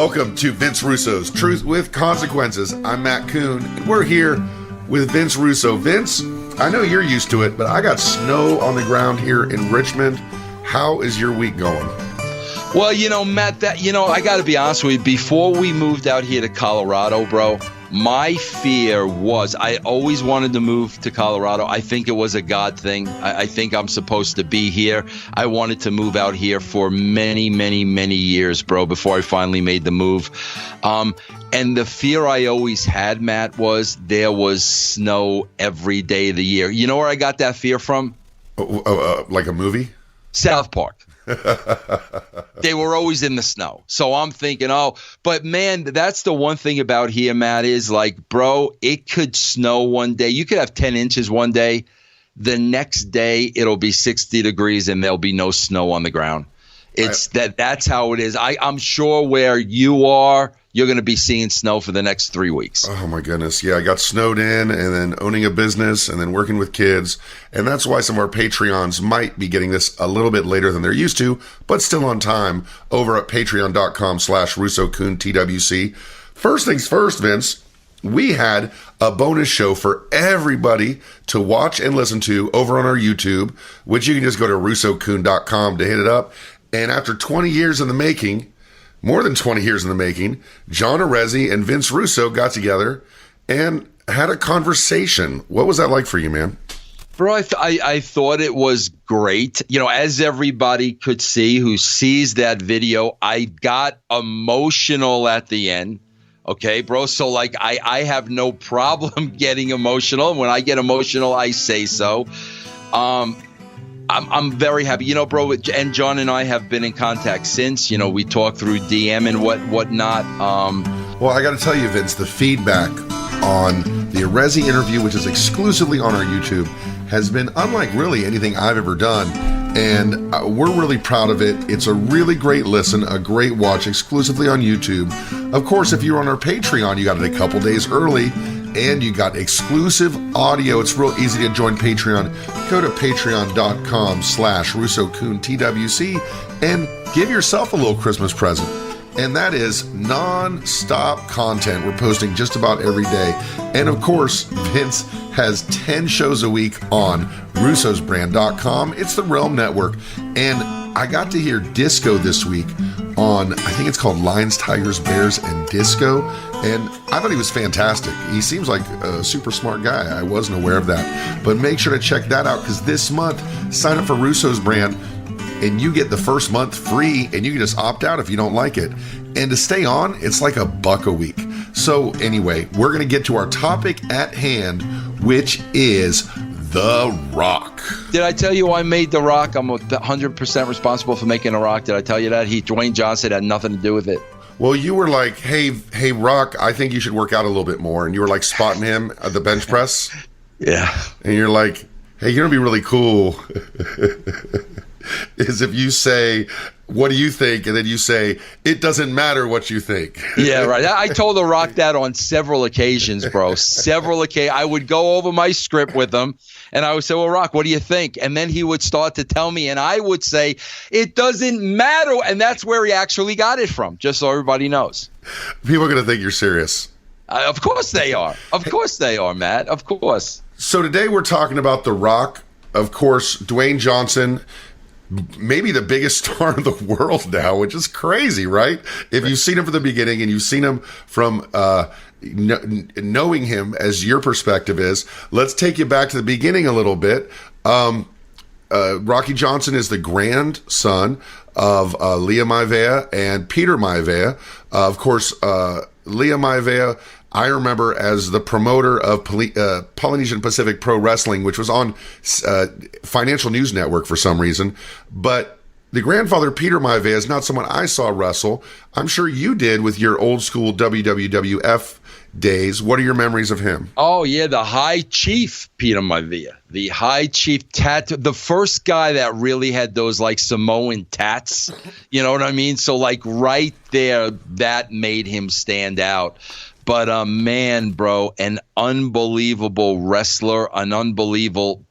Welcome to Vince Russo's Truth with Consequences. I'm Matt Kuhn, and we're here with Vince Russo. Vince, I know you're used to it, but I got snow on the ground here in Richmond. How is your week going? Well, Matt, I got to be honest with you. Before we moved out here to Colorado, bro, my fear was I always wanted to move to Colorado. I think it was a God thing. I think I'm supposed to be here. I wanted to move out here for many, many, many years, bro, before I finally made the move. And the fear I always had, Matt, was there was snow every day of the year. You know where I got that fear from? Like a movie? South Park. They were always in the snow. So I'm thinking, but man, that's the one thing about here, Matt, is like, bro, it could snow one day. You could have 10 inches one day. The next day, it'll be 60 degrees and there'll be no snow on the ground. That's how it is. I'm sure where you are, you're going to be seeing snow for the next 3 weeks. Oh, my goodness. Yeah, I got snowed in and then owning a business and then working with kids. And that's why some of our Patreons might be getting this a little bit later than they're used to, but still on time over at patreon.com/RussoKohnTWC. First things first, Vince, we had a bonus show for everybody to watch and listen to over on our YouTube, which you can just go to RussoKohn.com to hit it up. And after 20 years in the making, more than 20 years in the making, John Arezzi and Vince Russo got together and had a conversation. What was that like for you, man? Bro, I thought it was great. As everybody could see who sees that video, I got emotional at the end. Okay, bro. So I have no problem getting emotional. When I get emotional, I say so. I'm very happy, bro. And John and I have been in contact since. We talk through DM and whatnot. Well, I got to tell you, Vince, the feedback on the Arezzi interview, which is exclusively on our YouTube, has been unlike really anything I've ever done. And we're really proud of it. It's a really great listen, a great watch, exclusively on YouTube. Of course, if you're on our Patreon, you got it a couple days early. And you got exclusive audio. It's real easy to join Patreon. Go to patreon.com/RussoKohnTWC and give yourself a little Christmas present. And that is non-stop content. We're posting just about every day. And of course, Vince has 10 shows a week on russosbrand.com. It's the Realm Network. And I got to hear Disco this week on, I think it's called Lions, Tigers, Bears, and Disco. And I thought he was fantastic. He seems like a super smart guy. I wasn't aware of that. But make sure to check that out, because this month, sign up for Russo's Brand and you get the first month free, and you can just opt out if you don't like it. And to stay on, it's like $1 a week. So anyway, we're going to get to our topic at hand, which is The Rock. Did I tell you I made The Rock? I'm 100% responsible for making The Rock. Did I tell you that? Dwayne Johnson had nothing to do with it. Well, you were like, hey, Rock, I think you should work out a little bit more. And you were like spotting him at the bench press. Yeah. And you're like, hey, you're going to be really cool is if you say, what do you think? And then you say, it doesn't matter what you think. Yeah, right. I told The Rock that on several occasions, bro. Several occasions. I would go over my script with him. And I would say, well, Rock, what do you think? And then he would start to tell me, and I would say, it doesn't matter. And that's where he actually got it from, just so everybody knows. People are going to think you're serious. Of course they are. Of course they are, Matt. Of course. So today we're talking about The Rock. Of course, Dwayne Johnson, maybe the biggest star in the world now, which is crazy, right? If you've seen him from the beginning and you've seen him from knowing him as your perspective is, let's take you back to the beginning a little bit. Rocky Johnson is the grandson of Leah Maivia and Peter Maivia. Of course, Leah Maivia, I remember as the promoter of Polynesian Pacific Pro Wrestling, which was on Financial News Network for some reason. But the grandfather, Peter Maivia, is not someone I saw wrestle. I'm sure you did with your old school WWF days. What are your memories of him? Oh, yeah, the High Chief, Peter Maivia. The High Chief tattoo. The first guy that really had those like Samoan tats. You know what I mean? So like right there, that made him stand out. But man, bro, an unbelievable wrestler, an unbelievable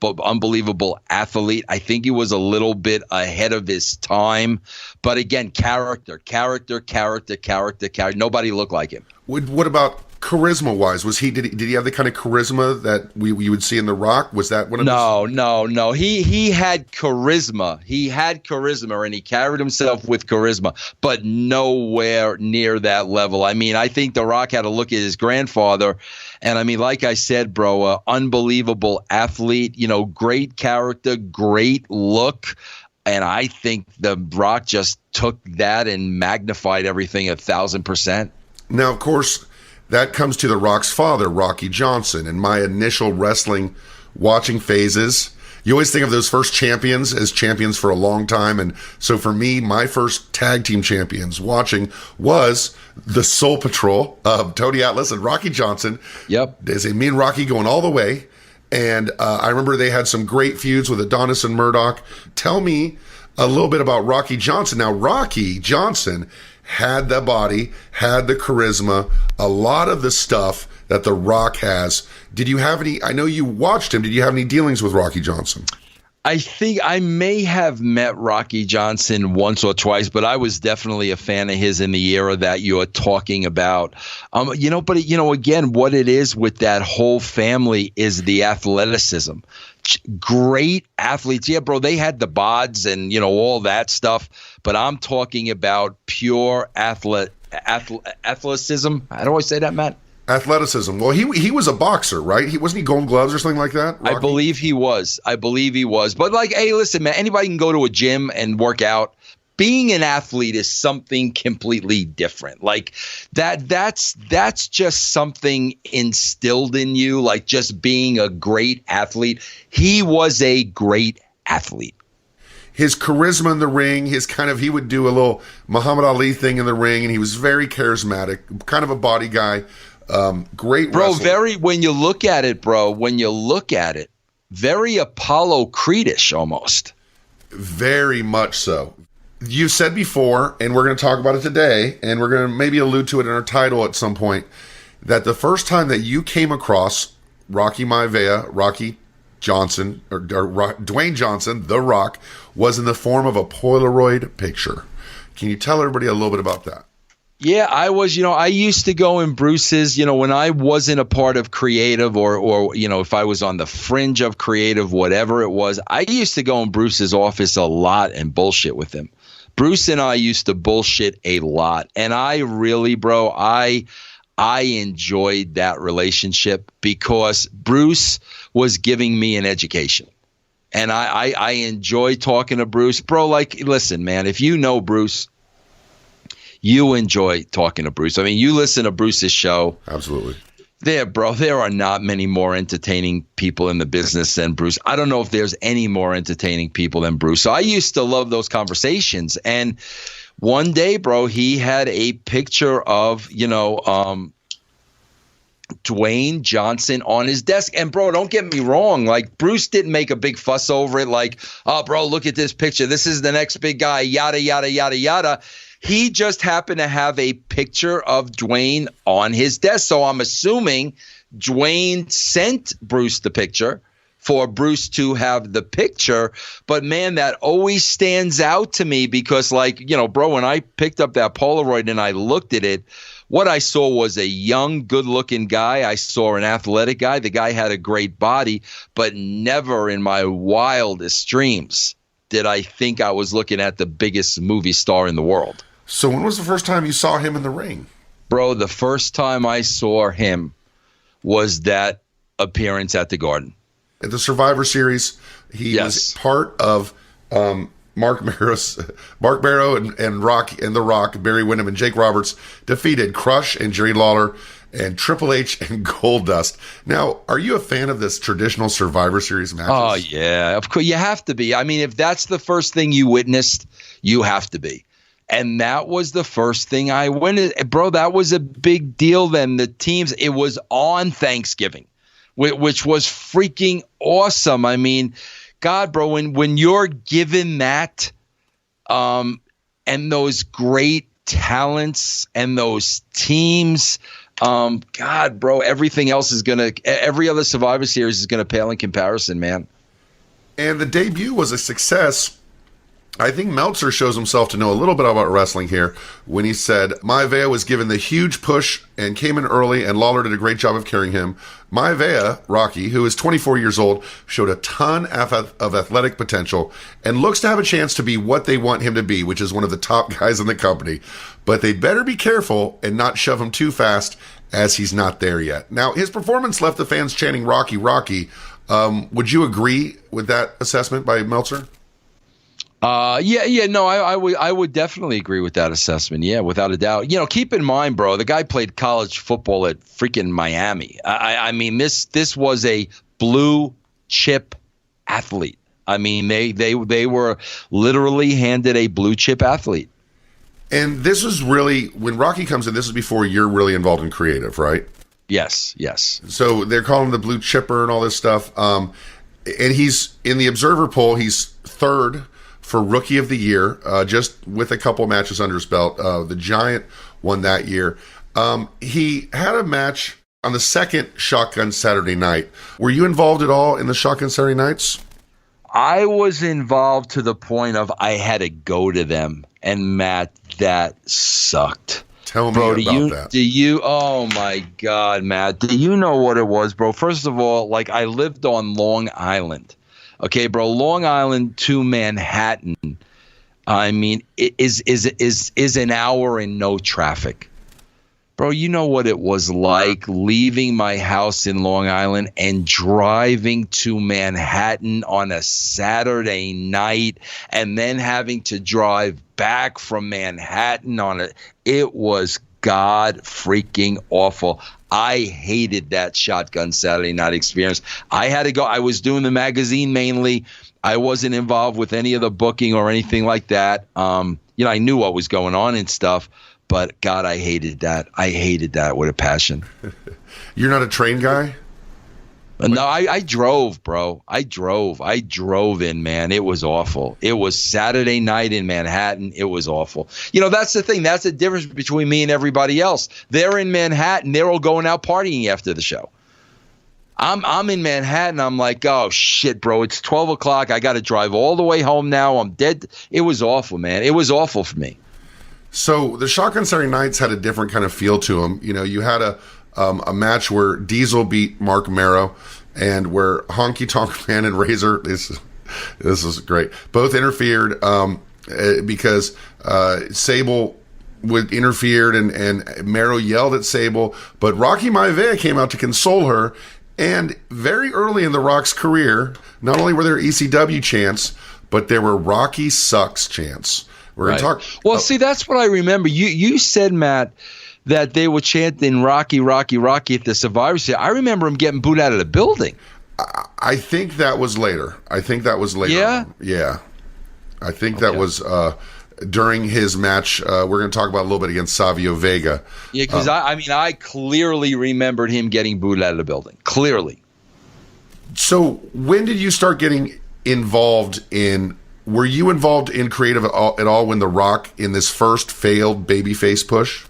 athlete. I think he was a little bit ahead of his time. But again, character. Nobody looked like him. What about charisma-wise? Did he have the kind of charisma that we would see in The Rock? Was that one of No. He had charisma. And he carried himself with charisma, but nowhere near that level. I mean, I think The Rock had to look at his grandfather, and I mean, like I said, bro, unbelievable athlete, great character, great look. And I think The Rock just took that and magnified everything 1,000%. Now, of course, that comes to The Rock's father, Rocky Johnson. In my initial wrestling watching phases, you always think of those first champions as champions for a long time. And so for me, my first tag team champions watching was the Soul Patrol of Tony Atlas and Rocky Johnson. Yep. They say me and Rocky going all the way. And I remember they had some great feuds with Adonis and Murdoch. Tell me a little bit about Rocky Johnson. Now, Rocky Johnson had the body, had the charisma, a lot of the stuff that The Rock has. Did you have any, I know you watched him, did you have any dealings with Rocky Johnson? I think I may have met Rocky Johnson once or twice, but I was definitely a fan of his in the era that you're talking about. Again, what it is with that whole family is the athleticism. Great athletes. Yeah, bro, they had the bods and, all that stuff, but I'm talking about pure athleticism. How do I say that, Matt? Athleticism. Well, he was a boxer, right? Wasn't he Golden Gloves or something like that? Rocky? I believe he was. But hey, listen, man, anybody can go to a gym and work out. Being an athlete is something completely different. Like that's just something instilled in you, like just being a great athlete. He was a great athlete. His charisma in the ring, he would do a little Muhammad Ali thing in the ring, and he was very charismatic, kind of a body guy. Great wrestler. Bro, when you look at it, very Apollo Creed-ish almost. Very much so. You said before, and we're going to talk about it today, and we're going to maybe allude to it in our title at some point, that the first time that you came across Rocky Maivia, Rocky Johnson, or Dwayne Johnson, The Rock, was in the form of a Polaroid picture. Can you tell everybody a little bit about that? Yeah, I used to go in Bruce's, when I wasn't a part of creative or if I was on the fringe of creative, whatever it was, I used to go in Bruce's office a lot and bullshit with him. Bruce and I used to bullshit a lot. And I really, bro, I enjoyed that relationship because Bruce was giving me an education. And I enjoy talking to Bruce. Bro, listen, man, if you know Bruce, you enjoy talking to Bruce. I mean, you listen to Bruce's show. Absolutely. There are not many more entertaining people in the business than Bruce. I don't know if there's any more entertaining people than Bruce. So I used to love those conversations. And one day, bro, he had a picture of, Dwayne Johnson on his desk. And, bro, don't get me wrong. Bruce didn't make a big fuss over it. Oh, bro, look at this picture. This is the next big guy, yada, yada, yada, yada. He just happened to have a picture of Dwayne on his desk. So I'm assuming Dwayne sent Bruce the picture for Bruce to have the picture. But, man, that always stands out to me because, bro, when I picked up that Polaroid and I looked at it, what I saw was a young, good-looking guy. I saw an athletic guy. The guy had a great body, but never in my wildest dreams did I think I was looking at the biggest movie star in the world. So when was the first time you saw him in the ring? Bro, the first time I saw him was that appearance at the Garden. At the Survivor Series, he was part of Mark Barrow and Rock and The Rock, Barry Windham and Jake Roberts defeated Crush and Jerry Lawler and Triple H and Goldust. Now, are you a fan of this traditional Survivor Series matches? Oh, yeah. Of course, you have to be. I mean, if that's the first thing you witnessed, you have to be. And that was the first thing I witnessed. Bro, that was a big deal then. The teams, it was on Thanksgiving, which was freaking awesome. I mean, God, bro, when you're given that and those great talents and those teams, God, bro, every other Survivor Series is gonna pale in comparison, man. And the debut was a success. I think Meltzer shows himself to know a little bit about wrestling here when he said, Maivia was given the huge push and came in early, and Lawler did a great job of carrying him. Maivia, Rocky, who is 24 years old, showed a ton of athletic potential and looks to have a chance to be what they want him to be, which is one of the top guys in the company. But they'd better be careful and not shove him too fast, as he's not there yet. Now, his performance left the fans chanting Rocky, Rocky. Would you agree with that assessment by Meltzer? No, I would definitely agree with that assessment. Yeah, without a doubt. You know, keep in mind, bro, the guy played college football at freaking Miami. I mean, this was a blue chip athlete. I mean, they were literally handed a blue chip athlete. And this was really, when Rocky comes in, this is before you're really involved in creative, right? Yes. So they're calling him the blue chipper and all this stuff. And he's in the Observer poll, he's third for Rookie of the Year, just with a couple matches under his belt. The Giant won that year. He had a match on the second Shotgun Saturday Night. Were you involved at all in the Shotgun Saturday Nights? I was involved to the point of I had to go to them. And Matt, that sucked. Tell me about that. Oh my God, Matt, do you know what it was, bro? First of all, like, I lived on Long Island. Okay, bro, Long Island to Manhattan, I mean, it is an hour in no traffic. Bro, you know what it was like leaving my house in Long Island and driving to Manhattan on a Saturday night and then having to drive back from Manhattan it was God freaking awful. I hated that Shotgun Saturday Night experience. I had to go. I was doing the magazine mainly. I wasn't involved with any of the booking or anything like that. I knew what was going on and stuff, but God, I hated that. I hated that with a passion. You're not a train guy? No, I drove, bro. I drove in, man. It was awful. It was Saturday night in Manhattan. It was awful. You know, that's the thing. That's the difference between me and everybody else. They're in Manhattan. They're all going out partying after the show. I'm in Manhattan. I'm like, oh, shit, bro. It's 12 o'clock. I got to drive all the way home now. I'm dead. It was awful, man. It was awful for me. So the Shotgun Saturday Nights had a different kind of feel to them. You know, you had a match where Diesel beat Mark Marrow and where Honky Tonk Man and Razor, this is great, both interfered because Sable interfered and Marrow yelled at Sable, but Rocky Maivia came out to console her. And very early in The Rock's career, not only were there ECW chants, but there were Rocky sucks chants. We're going to talk. Well, see, that's what I remember. You said, Matt, that they were chanting Rocky, Rocky, Rocky at the Survivor Series. I remember him getting booed out of the building. I think that was later. Yeah? Yeah. I think that was during his match. We're going to talk about a little bit against Savio Vega. Yeah, because I clearly remembered him getting booed out of the building. Clearly. So when did you start getting involved in? Were you involved in creative at all when The Rock in this first failed babyface push?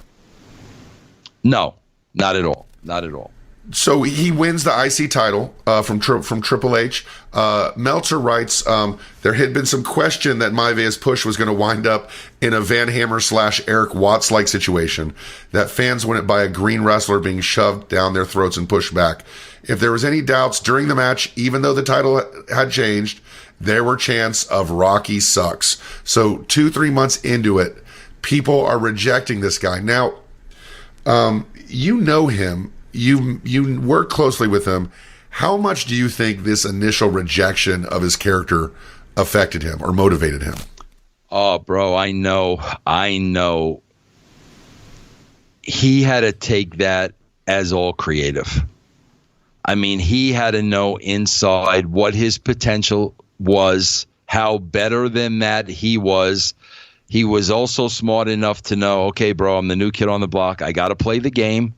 No, not at all. Not at all. So he wins the IC title from Triple H. Meltzer writes, there had been some question that Maivia's push was going to wind up in a Van Hammer / Eric Watts-like situation, that fans wouldn't buy a green wrestler being shoved down their throats and pushed back. If there was any doubts during the match, even though the title had changed, there were chants of Rocky sucks. So 2-3 months into it, people are rejecting this guy. Now, you know him. You work closely with him. How much do you think this initial rejection of his character affected him or motivated him? Oh, bro, I know. He had to take that as all creative. I mean, he had to know inside what his potential was, how better than that he was. He was also smart enough to know, okay, bro, I'm the new kid on the block. I got to play the game.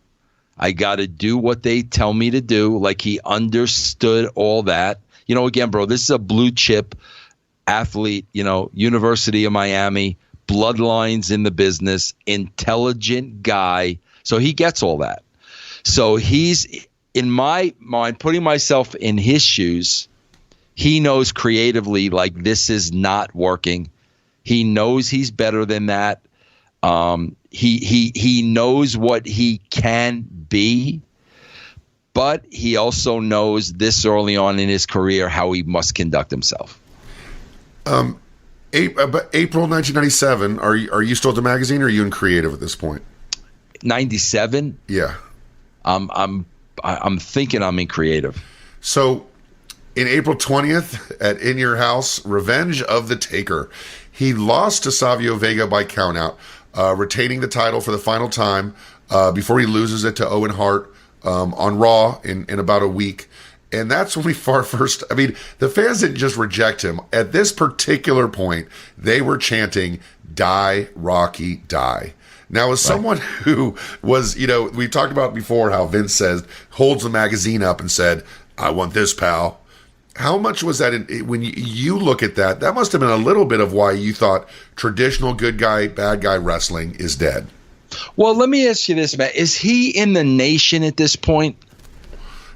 I got to do what they tell me to do. Like, he understood all that. You know, again, bro, this is a blue chip athlete, you know, University of Miami, bloodlines in the business, intelligent guy. So he gets all that. So he's, in my mind, putting myself in his shoes, he knows creatively, like, this is not working. He knows he's better than that. He knows what he can be, but he also knows this early on in his career how he must conduct himself. April 1997. Are you still at the magazine, or are you in creative at this point? 97. Yeah. I'm thinking I'm in creative. So, in April 20th at In Your House, Revenge of the Taker, he lost to Savio Vega by countout, retaining the title for the final time before he loses it to Owen Hart on Raw in about a week. And that's when we first, I mean, the fans didn't just reject him. At this particular point, they were chanting, "Die, Rocky, die." Now, as someone who was, we talked about before how Vince says, holds the magazine up and said, "I want this, pal." How much was that, when you look at that, that must have been a little bit of why you thought traditional good guy, bad guy wrestling is dead? Well, let me ask you this, Matt. Is he in the Nation at this point?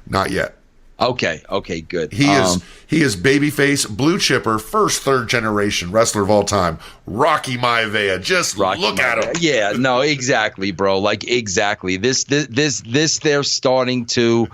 Not yet. Okay, good. He is babyface, blue chipper, first, third generation wrestler of all time, Rocky Maivia. Just Rocky look at him. Yeah, no, exactly, bro. Like, exactly. This they're starting to,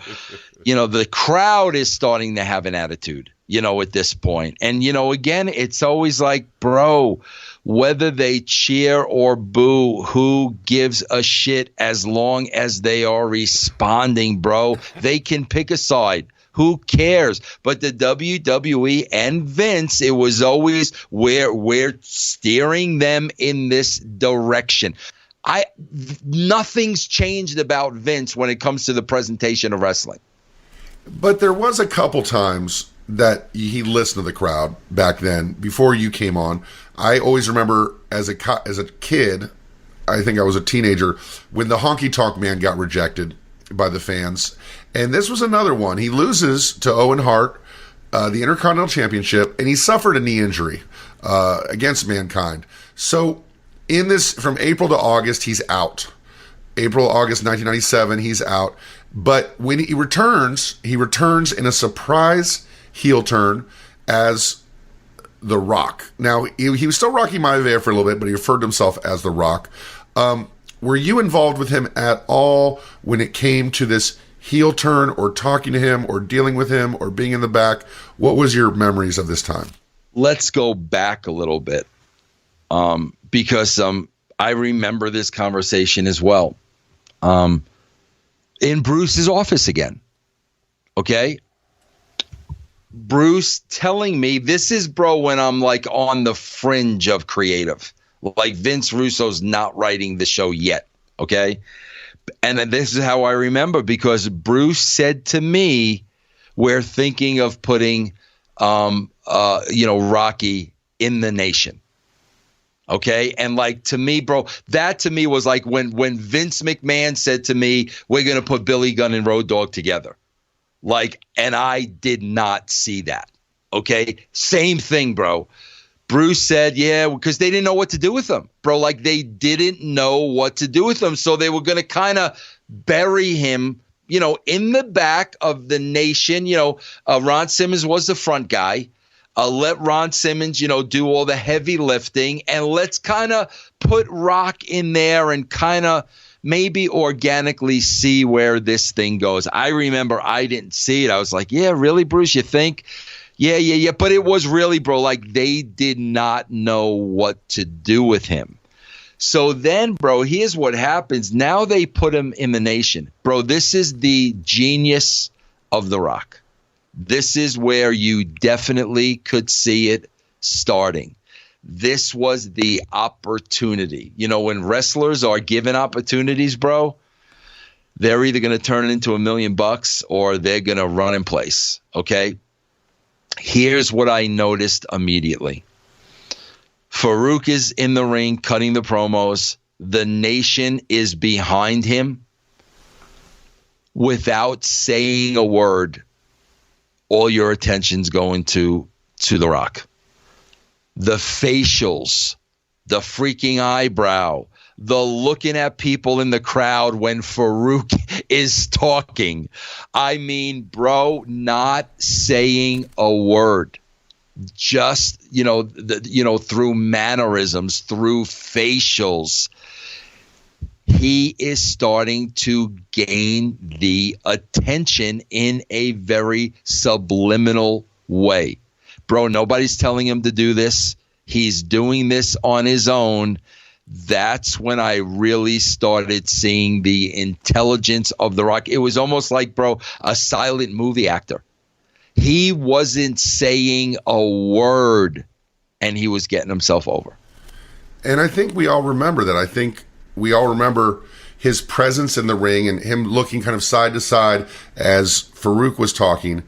the crowd is starting to have an attitude, at this point. And, again, it's always like, bro, whether they cheer or boo, who gives a shit as long as they are responding, bro? They can pick a side. Who cares? But the WWE and Vince, it was always, we're steering them in this direction. Nothing's changed about Vince when it comes to the presentation of wrestling. But there was a couple times that he listened to the crowd back then, before you came on. I always remember as a kid, I think I was a teenager, when the Honky Tonk Man got rejected by the fans. And this was another one. He loses to Owen Hart, the Intercontinental Championship, and he suffered a knee injury against Mankind. So in this, from April to August, he's out. August 1997, he's out. But when he returns in a surprise heel turn as The Rock. Now, he was still Rocky Maivia for a little bit, but he referred to himself as The Rock. Were you involved with him at all when it came to this heel turn, or talking to him, or dealing with him, or being in the back? What was your memories of this time? Let's go back a little bit, because I remember this conversation as well. In Bruce's office again. Okay? Bruce telling me, this is, bro, when I'm like on the fringe of creative. Like, Vince Russo's not writing the show yet. Okay? And then this is how I remember, because Bruce said to me, we're thinking of putting, Rocky in the Nation. Okay. And like, to me, bro, that to me was like when Vince McMahon said to me, we're going to put Billy Gunn and Road Dogg together. Like, and I did not see that. Okay. Same thing, bro. Bruce said, yeah, because they didn't know what to do with them, bro. Like, they didn't know what to do with them. So they were going to kind of bury him, in the back of the Nation. Ron Simmons was the front guy. Let Ron Simmons, do all the heavy lifting, and let's kind of put Rock in there and kind of maybe organically see where this thing goes. I remember I didn't see it. I was like, yeah, really, Bruce, you think? Yeah. But it was really, bro, like, they did not know what to do with him. So then, bro, here's what happens. Now they put him in the Nation. Bro, this is the genius of The Rock. This is where you definitely could see it starting. This was the opportunity. When wrestlers are given opportunities, bro, they're either going to turn it into $1 million or they're going to run in place. Okay. Here's what I noticed immediately. Farouk is in the ring cutting the promos. The Nation is behind him without saying a word. All your attention's going to The Rock. The facials, the freaking eyebrow, the looking at people in the crowd when Farouk is talking. I mean, bro, not saying a word. Just, through mannerisms, through facials, he is starting to gain the attention in a very subliminal way. Bro, nobody's telling him to do this. He's doing this on his own. That's when I really started seeing the intelligence of The Rock. It was almost like, bro, a silent movie actor. He wasn't saying a word, and he was getting himself over. And I think we all remember that. I think we all remember his presence in the ring and him looking kind of side to side as Farouk was talking.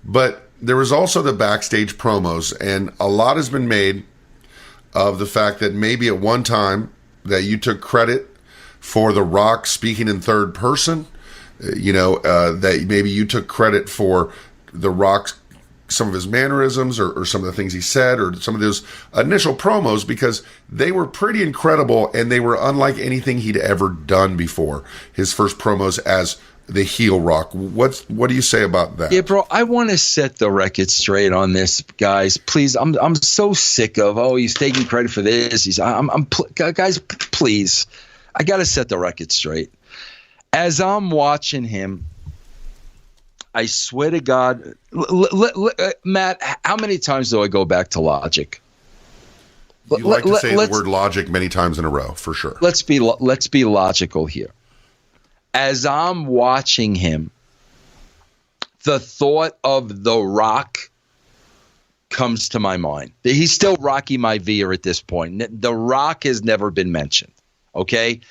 But there was also the backstage promos, and a lot has been made of the fact that maybe at one time that you took credit for The Rock speaking in third person, that maybe you took credit for The Rock's, some of his mannerisms or some of the things he said or some of those initial promos, because they were pretty incredible and they were unlike anything he'd ever done before. His first promos as the heel Rock. What do you say about that? Yeah, bro, I want to set the record straight on this, guys. Please, I'm so sick of, he's taking credit for this. Guys, please, I got to set the record straight. As I'm watching him, I swear to God, Matt, how many times do I go back to logic? You like to say the word logic many times in a row, for sure. Let's be logical here. As I'm watching him, the thought of The Rock comes to my mind. He's still Rocky Maivia at this point. The Rock has never been mentioned. Okay?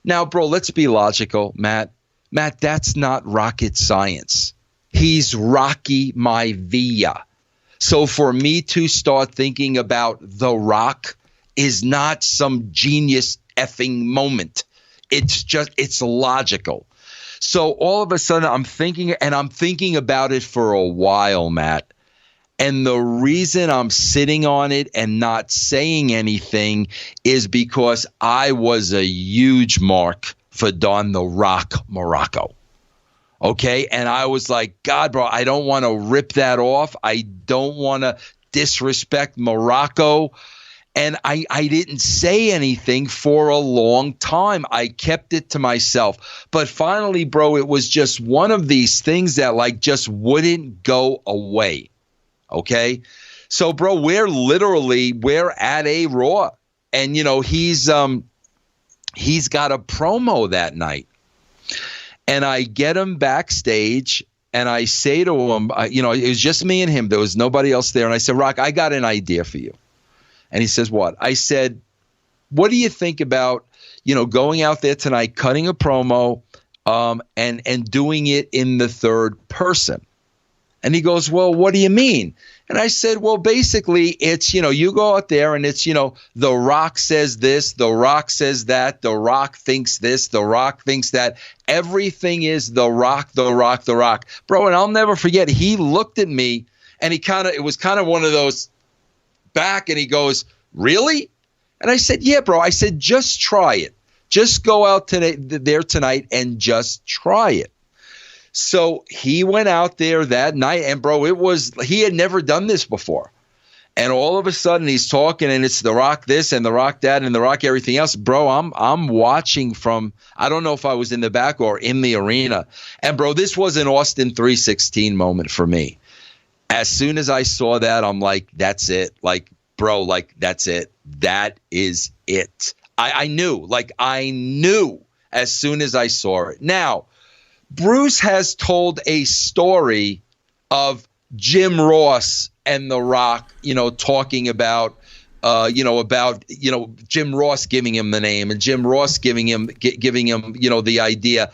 Now, bro, let's be logical, Matt. Matt, that's not rocket science. He's Rocky Maivia. So for me to start thinking about The Rock is not some genius effing moment. It's logical. So all of a sudden I'm thinking about it for a while, Matt. And the reason I'm sitting on it and not saying anything is because I was a huge mark for Don The Rock Morocco. Okay. And I was like, God, bro, I don't want to rip that off. I don't want to disrespect Morocco. And I didn't say anything for a long time. I kept it to myself. But finally, bro, it was just one of these things that just wouldn't go away. Okay. So, bro, we're at a Raw. And, he's got a promo that night. And I get him backstage and I say to him, it was just me and him. There was nobody else there. And I said, Rock, I got an idea for you. And he says, what? I said, what do you think about, going out there tonight, cutting a promo and doing it in the third person? And he goes, well, what do you mean? And I said, well, basically, it's, you go out there and it's, The Rock says this, The Rock says that, The Rock thinks this, The Rock thinks that. Everything is The Rock, The Rock, The Rock. Bro, and I'll never forget, he looked at me and it was kind of one of those back and he goes, really? And I said, yeah, bro. I said, just try it. Just go out there tonight and just try it. So he went out there that night and, bro, he had never done this before. And all of a sudden he's talking and it's The Rock this and The Rock that and The Rock everything else. Bro, I'm watching from, I don't know if I was in the back or in the arena. And, bro, this was an Austin 316 moment for me. As soon as I saw that, I'm like, that's it. Bro, that's it. That is it. I knew as soon as I saw it. Now, Bruce has told a story of Jim Ross and The Rock, talking about, Jim Ross giving him the name and Jim Ross giving him, the idea.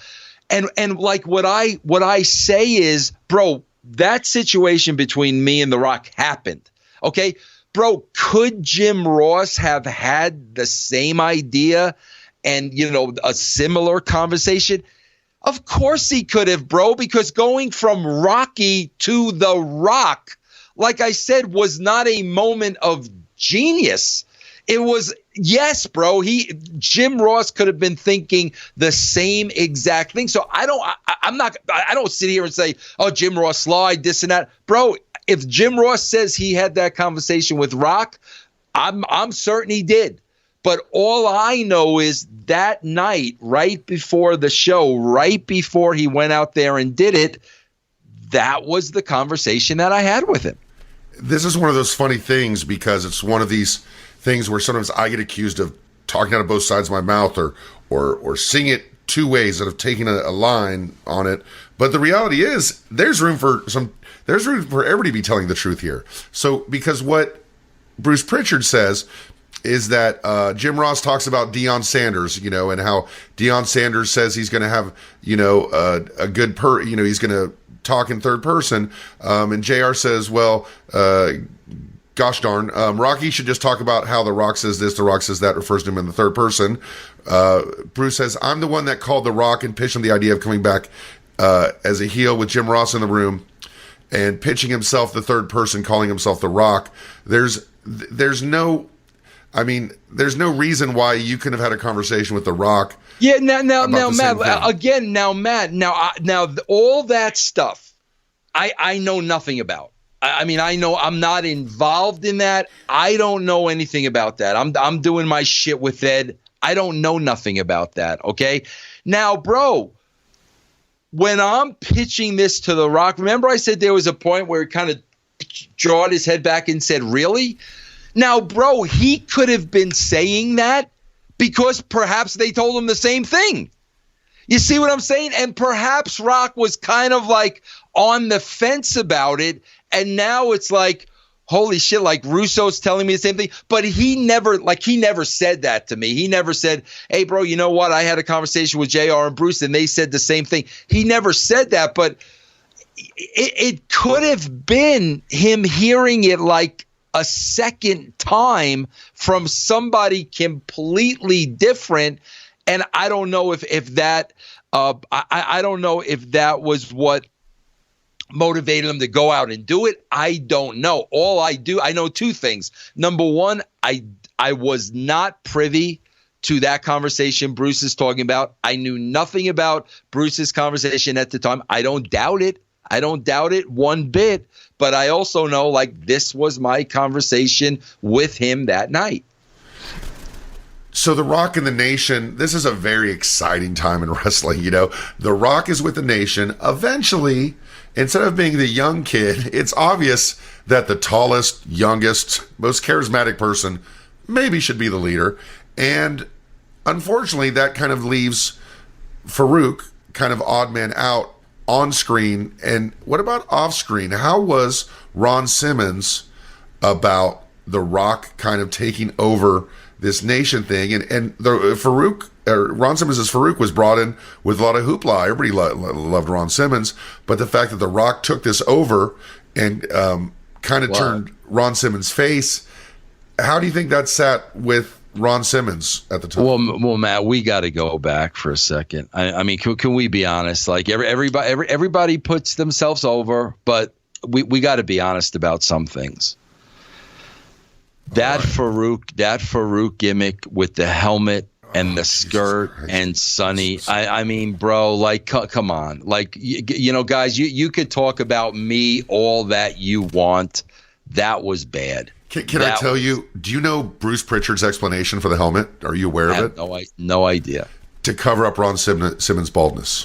And what I say is, bro, that situation between me and The Rock happened. Okay. Bro, could Jim Ross have had the same idea and, a similar conversation? Of course he could have, bro, because going from Rocky to The Rock, like I said, was not a moment of genius. It was Yes, bro. Jim Ross could have been thinking the same exact thing. So I don't sit here and say, oh, Jim Ross lied, this and that. Bro, if Jim Ross says he had that conversation with Rock, I'm certain he did. But all I know is that night, right before the show, right before he went out there and did it, that was the conversation that I had with him. This is one of those funny things because it's one of these things where sometimes I get accused of talking out of both sides of my mouth or seeing it two ways that have taken a line on it. But the reality is there's room for everybody to be telling the truth here. So because what Bruce Pritchard says is that Jim Ross talks about Deion Sanders, and how Deion Sanders says he's going to have, a good he's going to talk in third person. And JR says, well, gosh darn, Rocky should just talk about how The Rock says this, The Rock says that, refers to him in the third person. Bruce says, I'm the one that called The Rock and pitched him the idea of coming back as a heel with Jim Ross in the room and pitching himself the third person, calling himself The Rock. There's no reason why you couldn't have had a conversation with The Rock. Yeah, now, Matt, all that stuff, I know nothing about. I know I'm not involved in that. I don't know anything about that. I'm doing my shit with Ed. I don't know nothing about that. Okay, now, bro, when I'm pitching this to The Rock, remember I said there was a point where he kind of drawed his head back and said, "Really?" Now, bro, he could have been saying that because perhaps they told him the same thing. You see what I'm saying? And perhaps Rock was kind of like on the fence about it. And now it's like, holy shit, like Russo's telling me the same thing. But he never said that to me. He never said, hey, bro, you know what? I had a conversation with JR and Bruce and they said the same thing. He never said that, but it could have been him hearing it like a second time from somebody completely different. And I don't know if that I don't know if that was what motivated him to go out and do it. I don't know. I know two things. Number one, I was not privy to that conversation Bruce is talking about. I knew nothing about Bruce's conversation at the time. I don't doubt it. I don't doubt it one bit. But I also know, like, this was my conversation with him that night. So The Rock and the Nation, this is a very exciting time in wrestling. The Rock is with the Nation. Eventually, instead of being the young kid, it's obvious that the tallest, youngest, most charismatic person maybe should be the leader. And unfortunately, that kind of leaves Farouk kind of odd man out on screen. And what about off screen? How was Ron Simmons about The Rock kind of taking over this Nation thing? And Ron Simmons as Farouk was brought in with a lot of hoopla. Everybody loved Ron Simmons, but the fact that The Rock took this over and kind of turned Ron Simmons' face, how do you think that sat with Ron Simmons at the time? Well, Matt, we got to go back for a second. I mean, can we be honest? Like everybody puts themselves over, but we got to be honest about some things. That Farouk gimmick with the helmet and the skirt and Sonny. I mean, bro, like, come on. Like, guys, you could talk about me all that you want. That was bad. Can I tell you, do you know Bruce Pritchard's explanation for the helmet? Are you aware of it? No idea. To cover up Ron Simmons' baldness.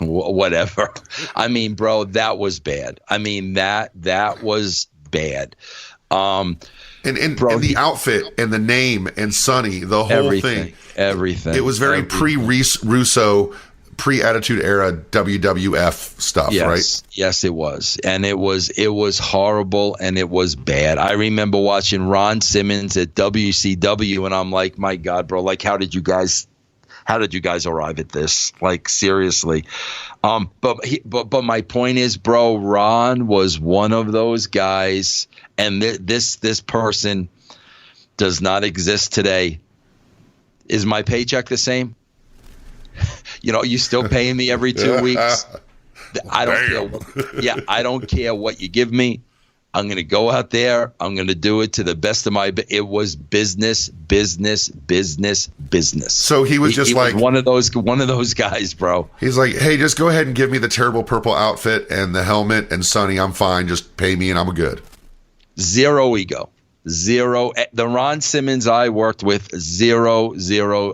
Whatever. I mean, bro, that was bad. I mean, that was bad. And the outfit and the name and Sonny, the whole thing. Everything. It was very pre-Russo, pre-Attitude Era WWF stuff, right? Yes, it was. And it was horrible and it was bad. I remember watching Ron Simmons at WCW and I'm like, my God, bro, like how did you guys arrive at this? Like, seriously. But my point is, bro, Ron was one of those guys, and this person does not exist today. Is my paycheck the same? You still paying me every 2 weeks. I don't care. I don't care what you give me. I'm going to go out there. I'm going to do it to the best of my. It was business. So he was just was one of those guys, bro. He's like, hey, just go ahead and give me the terrible purple outfit and the helmet, and Sonny, I'm fine. Just pay me and I'm good. Zero ego. Zero. The Ron Simmons I worked with, zero.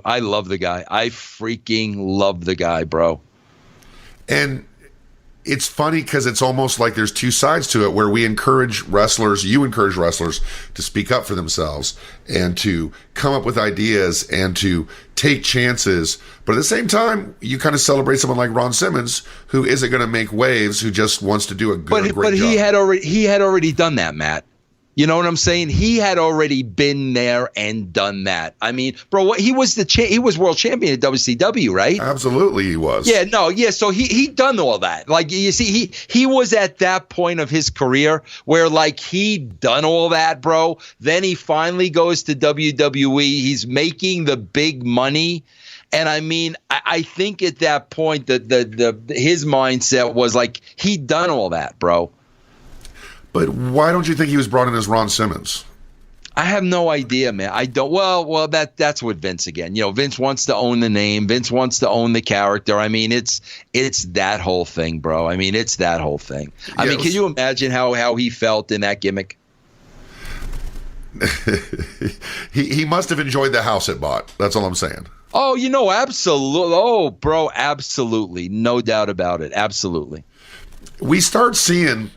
I love the guy. I freaking love the guy, bro. And it's funny because it's almost like there's two sides to it, where you encourage wrestlers to speak up for themselves and to come up with ideas and to take chances. But at the same time, you kind of celebrate someone like Ron Simmons, who isn't going to make waves, who just wants to do a great job. But he had already done that, Matt. You know what I'm saying? He had already been there and done that. I mean, bro, he was world champion at WCW, right? Absolutely, he was. Yeah. So he done all that. Like, you see, he was at that point of his career where, like, he done all that, bro. Then he finally goes to WWE. He's making the big money. And I mean, I think at that point that his mindset was like, he done all that, bro. But why don't you think he was brought in as Ron Simmons? I have no idea, man. I don't. Well, that's what Vince again. You know, Vince wants to own the name. Vince wants to own the character. I mean, it's that whole thing, bro. I mean, it's that whole thing. I mean, can you imagine how he felt in that gimmick? he must have enjoyed the house it bought. That's all I'm saying. Oh, absolutely. Oh, bro, absolutely. No doubt about it. Absolutely. We start seeing.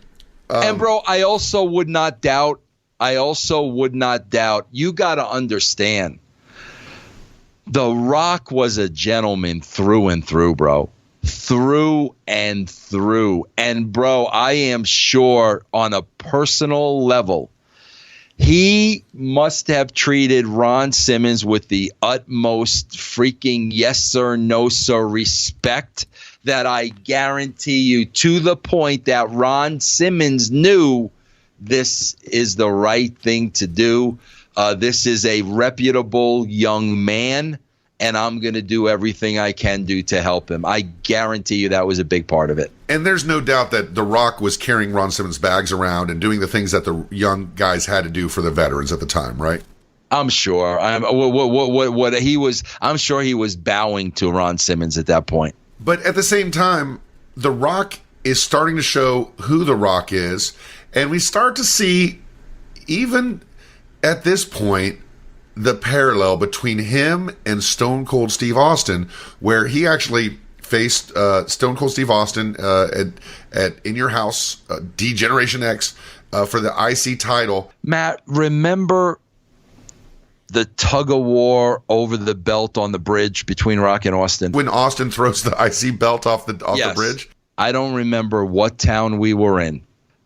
And bro, I also would not doubt. You got to understand. The Rock was a gentleman through and through, bro. Through and through. And bro, I am sure on a personal level, he must have treated Ron Simmons with the utmost freaking yes sir, no sir respect, that I guarantee you, to the point that Ron Simmons knew this is the right thing to do. This is a reputable young man, and I'm going to do everything I can do to help him. I guarantee you that was a big part of it. And there's no doubt that The Rock was carrying Ron Simmons' bags around and doing the things that the young guys had to do for the veterans at the time, right? I'm sure. I'm sure he was bowing to Ron Simmons at that point. But at the same time, The Rock is starting to show who The Rock is, and we start to see, even at this point, the parallel between him and Stone Cold Steve Austin, where he actually faced Stone Cold Steve Austin at In Your House, D-Generation X, for the IC title. Matt, remember the tug of war over the belt on the bridge between Rock and Austin? When Austin throws the IC belt off the bridge? I don't remember what town we were in,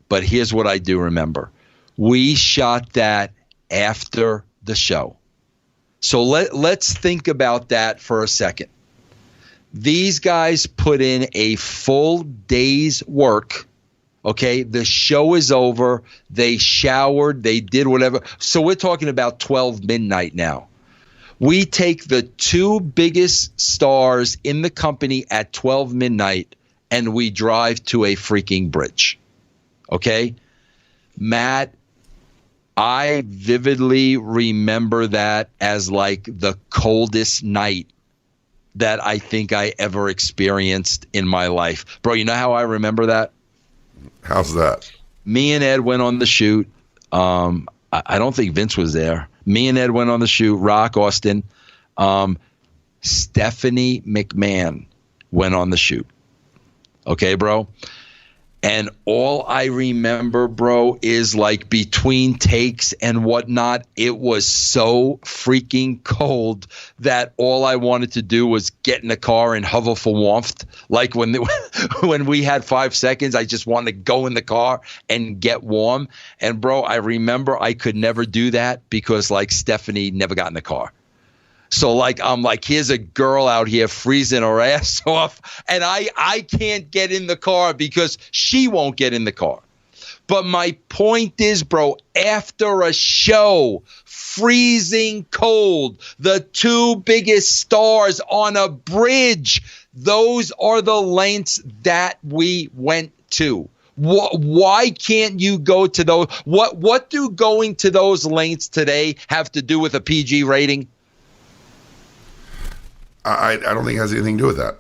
but here's what I do remember. We shot that after the show. So let's think about that for a second. These guys put in a full day's work. Okay, the show is over. They showered. They did whatever. So we're talking about 12 midnight now. We take the two biggest stars in the company at 12 midnight and we drive to a freaking bridge. Okay, Matt, I vividly remember that as like the coldest night that I think I ever experienced in my life. Bro, you know how I remember that? How's that? Me and Ed went on the shoot. I don't think Vince was there. Me and Ed went on the shoot. Rock, Austin. Stephanie McMahon went on the shoot. Okay, bro? And all I remember, bro, is like between takes and whatnot, it was so freaking cold that all I wanted to do was get in the car and hover for warmth. Like when we had 5 seconds, I just wanted to go in the car and get warm. And bro, I remember I could never do that because like Stephanie never got in the car. So like I'm like, here's a girl out here freezing her ass off, and I can't get in the car because she won't get in the car. But my point is, bro, after a show, freezing cold, the two biggest stars on a bridge, those are the lengths that we went to. Why can't you go to those? What do going to those lengths today have to do with a PG rating? I don't think it has anything to do with that.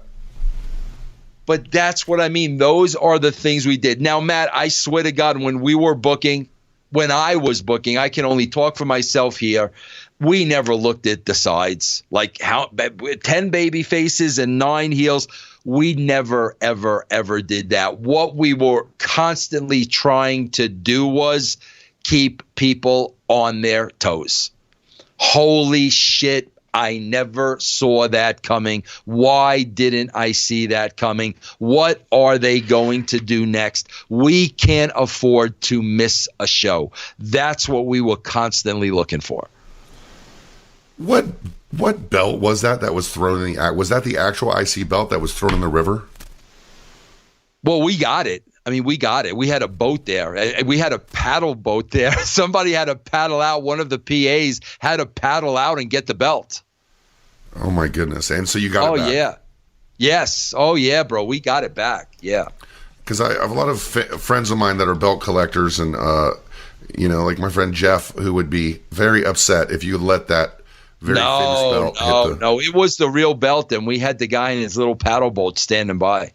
But that's what I mean. Those are the things we did. Now, Matt, I swear to God, when I was booking, I can only talk for myself here. We never looked at the sides, like how 10 baby faces and 9 heels. We never, ever, ever did that. What we were constantly trying to do was keep people on their toes. Holy shit. I never saw that coming. Why didn't I see that coming? What are they going to do next? We can't afford to miss a show. That's what we were constantly looking for. What belt was that was thrown in the? Was that the actual IC belt that was thrown in the river? Well, we got it. I mean, we got it. We had a boat there. We had a paddle boat there. Somebody had to paddle out. One of the PAs had to paddle out and get the belt. Oh, my goodness. And so you got it back. Oh, yeah. Yes. Oh, yeah, bro. We got it back. Yeah. Because I have a lot of friends of mine that are belt collectors and, like my friend Jeff, who would be very upset if you let that very famous belt hit the... No, it was the real belt, and we had the guy in his little paddle boat standing by.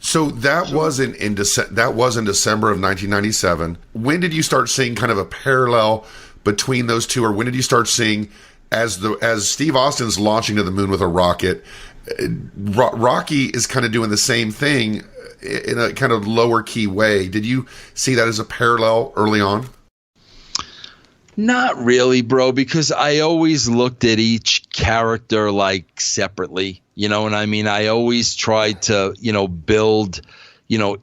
So that was in December of 1997. When did you start seeing kind of a parallel between those two, or when did you start seeing as Steve Austin's launching to the moon with a rocket, Rocky is kind of doing the same thing in a kind of lower key way? Did you see that as a parallel early on? Not really, bro, because I always looked at each character like separately. You know what I mean? I always tried to, build,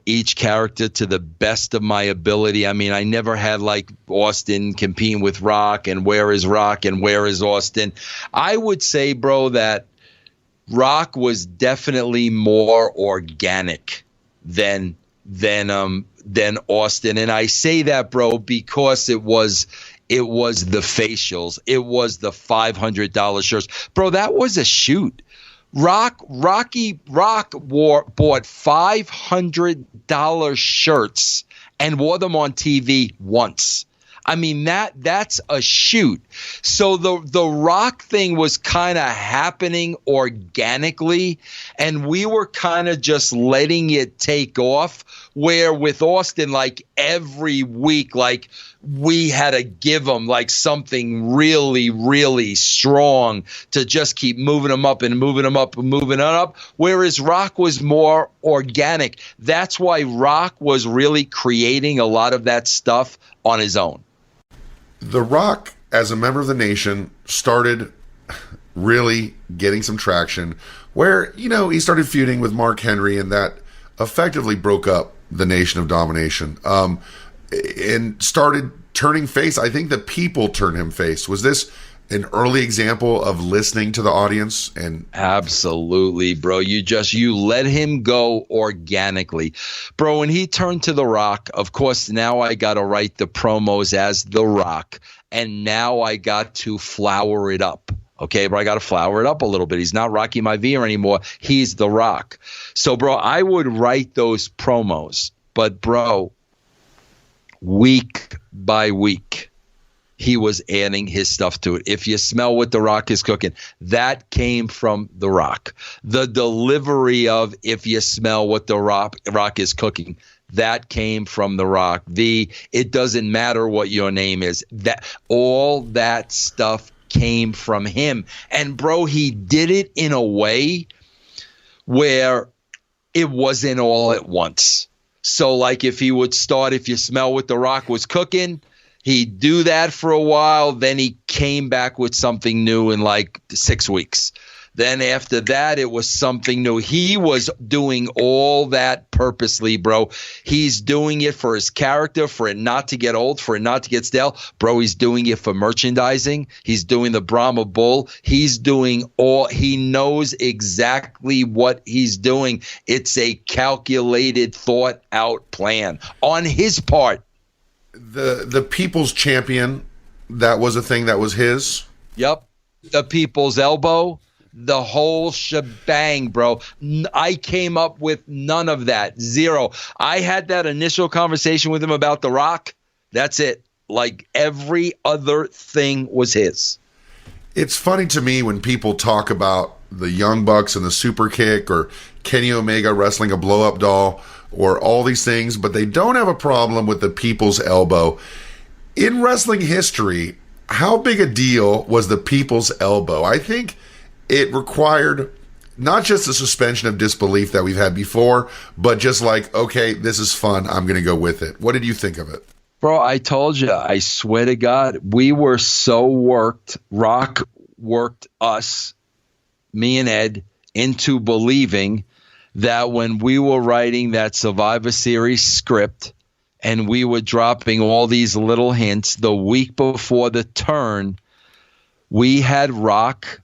each character to the best of my ability. I mean, I never had like Austin competing with Rock and where is Rock and where is Austin. I would say, bro, that Rock was definitely more organic than Austin. And I say that, bro, because it was the facials. It was the $500 shirts. Bro, that was a shoot. Rock bought $500 shirts and wore them on TV once. I mean, that's a shoot. So the Rock thing was kind of happening organically, and we were kind of just letting it take off, where with Austin, like every week, like we had to give him like something really, really strong to just keep moving him up and moving him up and moving it up, whereas Rock was more organic. That's why Rock was really creating a lot of that stuff on his own. The Rock, as a member of the Nation, started really getting some traction where, he started feuding with Mark Henry, and that effectively broke up the Nation of Domination, and started turning face. I think the people turned him face. Was this an early example of listening to the audience? And absolutely, bro. You let him go organically, bro. When he turned to The Rock, of course, now I got to write the promos as The Rock, and now I got to flower it up. Okay, bro, I got to flower it up a little bit. He's not Rocky Maivia anymore. He's The Rock. So, bro, I would write those promos, but, bro, week by week, he was adding his stuff to it. If you smell what The Rock is cooking, that came from The Rock. The delivery of if you smell what The Rock is cooking, that came from The Rock. It doesn't matter what your name is. That all that stuff came from him. And bro, he did it in a way where it wasn't all at once. So like if he would start, if you smell what The Rock was cooking, he'd do that for a while. Then he came back with something new in like 6 weeks. Then after that, it was something new. He was doing all that purposely, bro. He's doing it for his character, for it not to get old, for it not to get stale. Bro, he's doing it for merchandising. He's doing the Brahma Bull. He's doing he knows exactly what he's doing. It's a calculated, thought out plan on his part. The People's Champion, that was a thing that was his? Yep. The People's Elbow. the whole shebang, bro. I came up with none of that. Zero. I had that initial conversation with him about The Rock. That's it. Like every other thing was his. It's funny to me when people talk about the Young Bucks and the super kick or Kenny Omega wrestling a blow-up doll or all these things, but they don't have a problem with the people's elbow. In wrestling history, how big a deal was the people's elbow? I think it required not just the suspension of disbelief that we've had before, but just like, okay, this is fun, I'm going to go with it. What did you think of it? Bro, I told you, I swear to God, we were so worked. Rock worked us, me and Ed, into believing that when we were writing that Survivor Series script and we were dropping all these little hints the week before the turn, we had Rock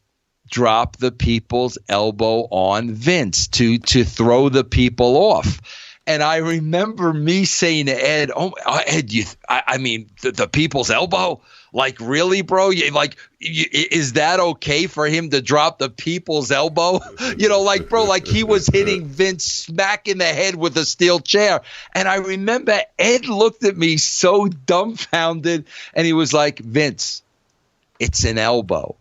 drop the people's elbow on Vince to throw the people off. And I remember me saying to Ed, "Oh, Ed, I mean, the people's elbow? Like, really, bro? Is that okay for him to drop the people's elbow? Like, bro, like he was hitting Vince smack in the head with a steel chair." And I remember Ed looked at me so dumbfounded, and he was like, "Vince, it's an elbow."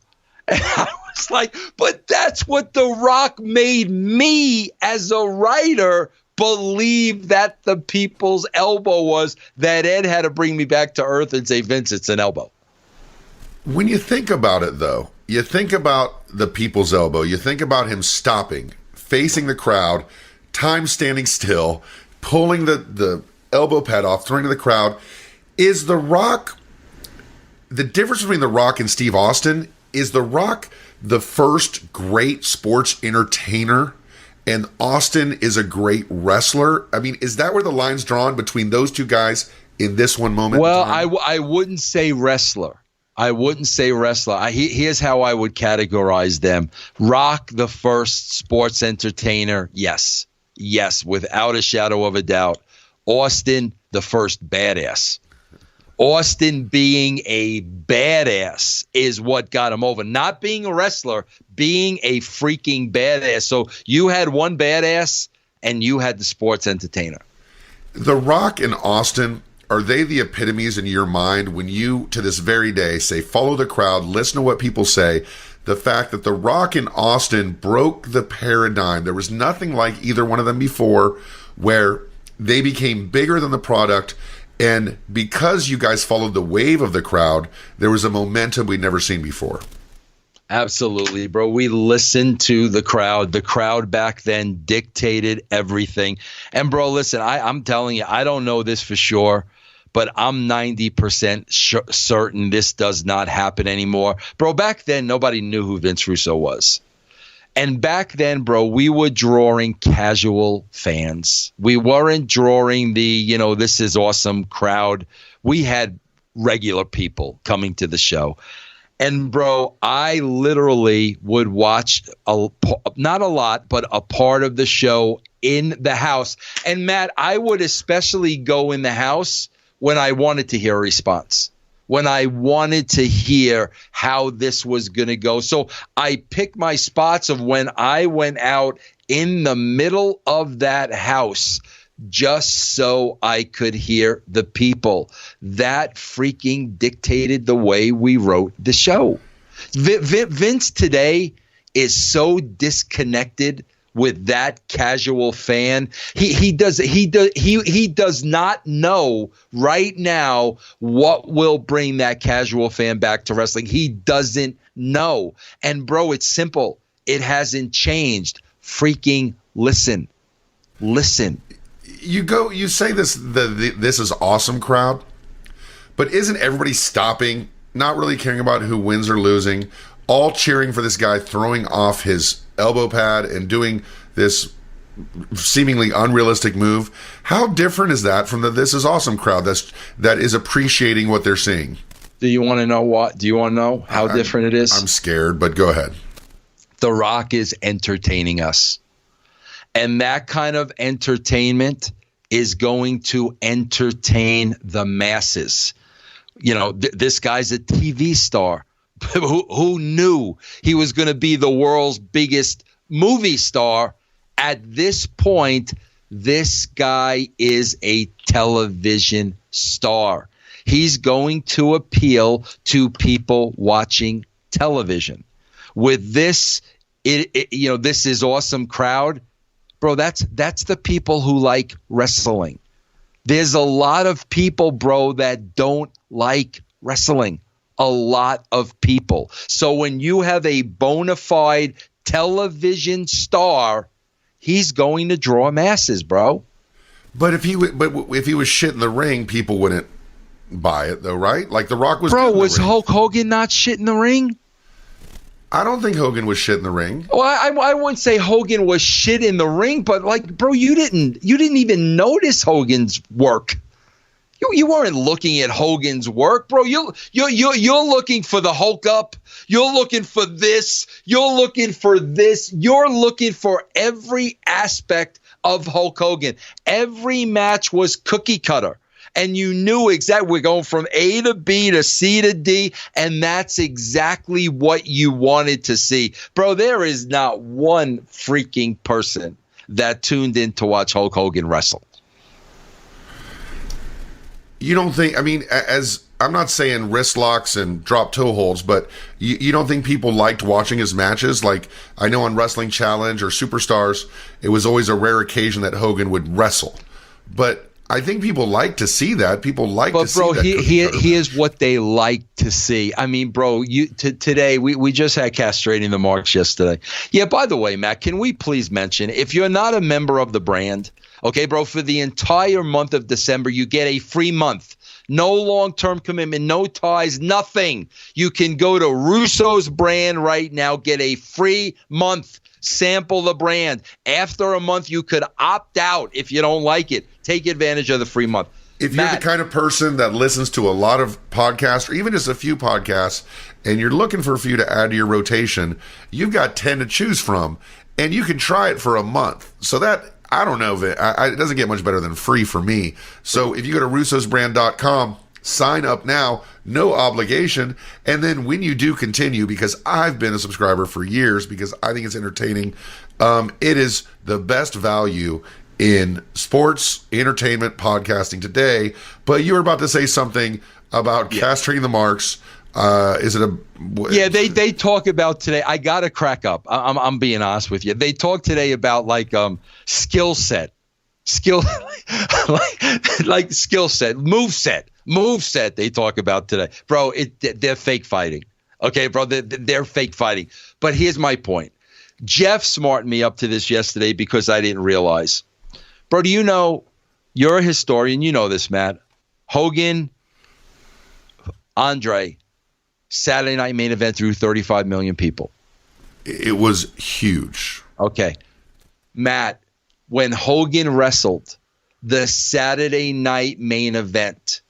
And I was like, but that's what The Rock made me as a writer believe that the people's elbow was, that Ed had to bring me back to earth and say, "Vince, it's an elbow." When you think about it, though, you think about the people's elbow, you think about him stopping, facing the crowd, time standing still, pulling the elbow pad off, throwing to the crowd. Is The Rock, the difference between The Rock and Steve Austin, is The Rock the first great sports entertainer and Austin is a great wrestler? I mean, is that where the line's drawn between those two guys in this one moment? Well, I wouldn't say wrestler. I wouldn't say wrestler. Here's how I would categorize them. Rock, the first sports entertainer. Yes, without a shadow of a doubt. Austin, the first badass. Austin being a badass is what got him over. Not being a wrestler, being a freaking badass. So you had one badass and you had the sports entertainer. The Rock and Austin, are they the epitomes in your mind when you, to this very day, say, follow the crowd, listen to what people say? The fact that The Rock and Austin broke the paradigm. There was nothing like either one of them before, where they became bigger than the product. And because you guys followed the wave of the crowd, there was a momentum we'd never seen before. Absolutely, bro. We listened to the crowd. The crowd back then dictated everything. And, bro, listen, I'm telling you, I don't know this for sure, but I'm 90% certain this does not happen anymore. Bro, back then, nobody knew who Vince Russo was. And back then, bro, we were drawing casual fans. We weren't drawing the, this is awesome crowd. We had regular people coming to the show. And, bro, I literally would watch, not a lot, but a part of the show in the house. And, Matt, I would especially go in the house when I wanted to hear a response, when I wanted to hear how this was going to go. So I picked my spots of when I went out in the middle of that house just so I could hear the people. That freaking dictated the way we wrote the show. Vince today is so disconnected with that casual fan. He does not know right now what will bring that casual fan back to wrestling. He doesn't know. And, bro, it's simple. It hasn't changed. Freaking listen. You say this is awesome crowd, but isn't everybody stopping, not really caring about who wins or losing, all cheering for this guy throwing off his elbow pad and doing this seemingly unrealistic move? How different is that from the "this is awesome" crowd that is appreciating what they're seeing? Do you want to know what? Do you want to know how different it is? I'm scared, but go ahead. The Rock is entertaining us. And that kind of entertainment is going to entertain the masses. This guy's a TV star. who knew he was going to be the world's biggest movie star? At this point, this guy is a television star. He's going to appeal to people watching television. With this, this is awesome crowd, bro. That's the people who like wrestling. There's a lot of people, bro, that don't like wrestling. A lot of people. So when you have a bona fide television star, he's going to draw masses, bro. But if he was shit in the ring, people wouldn't buy it, though, right? Like The Rock was. Bro, good in the was ring. Hulk Hogan not shit in the ring? I don't think Hogan was shit in the ring. Well, I wouldn't say Hogan was shit in the ring, but like, bro, you didn't even notice Hogan's work. You weren't looking at Hogan's work, bro. You're looking for the Hulk up. You're looking for this. You're looking for this. You're looking for every aspect of Hulk Hogan. Every match was cookie cutter. And you knew exactly we're going from A to B to C to D, and that's exactly what you wanted to see. Bro, there is not one freaking person that tuned in to watch Hulk Hogan wrestle. You don't think, I mean, as I'm not saying wrist locks and drop toe holds, but you don't think people liked watching his matches? Like, I know on Wrestling Challenge or Superstars, it was always a rare occasion that Hogan would wrestle. But I think people like to see that. People like to see that. But, bro, here's what they like to see. I mean, bro, today, we just had castrating the marks yesterday. Yeah, by the way, Matt, can we please mention, if you're not a member of the brand, okay, bro, for the entire month of December, you get a free month. No long-term commitment, no ties, nothing. You can go to Russo's brand right now, get a free month. Sample the brand. After a month, you could opt out if you don't like it. Take advantage of the free month. If you're the kind of person that listens to a lot of podcasts or even just a few podcasts and you're looking for a few to add to your rotation, you've got 10 to choose from and you can try it for a month. So that, I don't know, it doesn't get much better than free for me. So if you go to russosbrand.com, sign up now, no obligation. And then when you do continue, because I've been a subscriber for years because I think it's entertaining, it is the best value in sports, entertainment, podcasting today. But you were about to say something about castrating the marks. Is it a... Yeah, they talk about today. I got to crack up. I'm being honest with you. They talk today about like skill set, skill set, move set. They talk about today, bro. They're fake fighting. Okay, bro. They're fake fighting. But here's my point. Jeff smartened me up to this yesterday because I didn't realize. Bro, do you know? You're a historian. You know this, Matt. Hogan, Andre. Saturday night main event drew 35 million people. It was huge. Okay. Matt, when Hogan wrestled the Saturday night main event,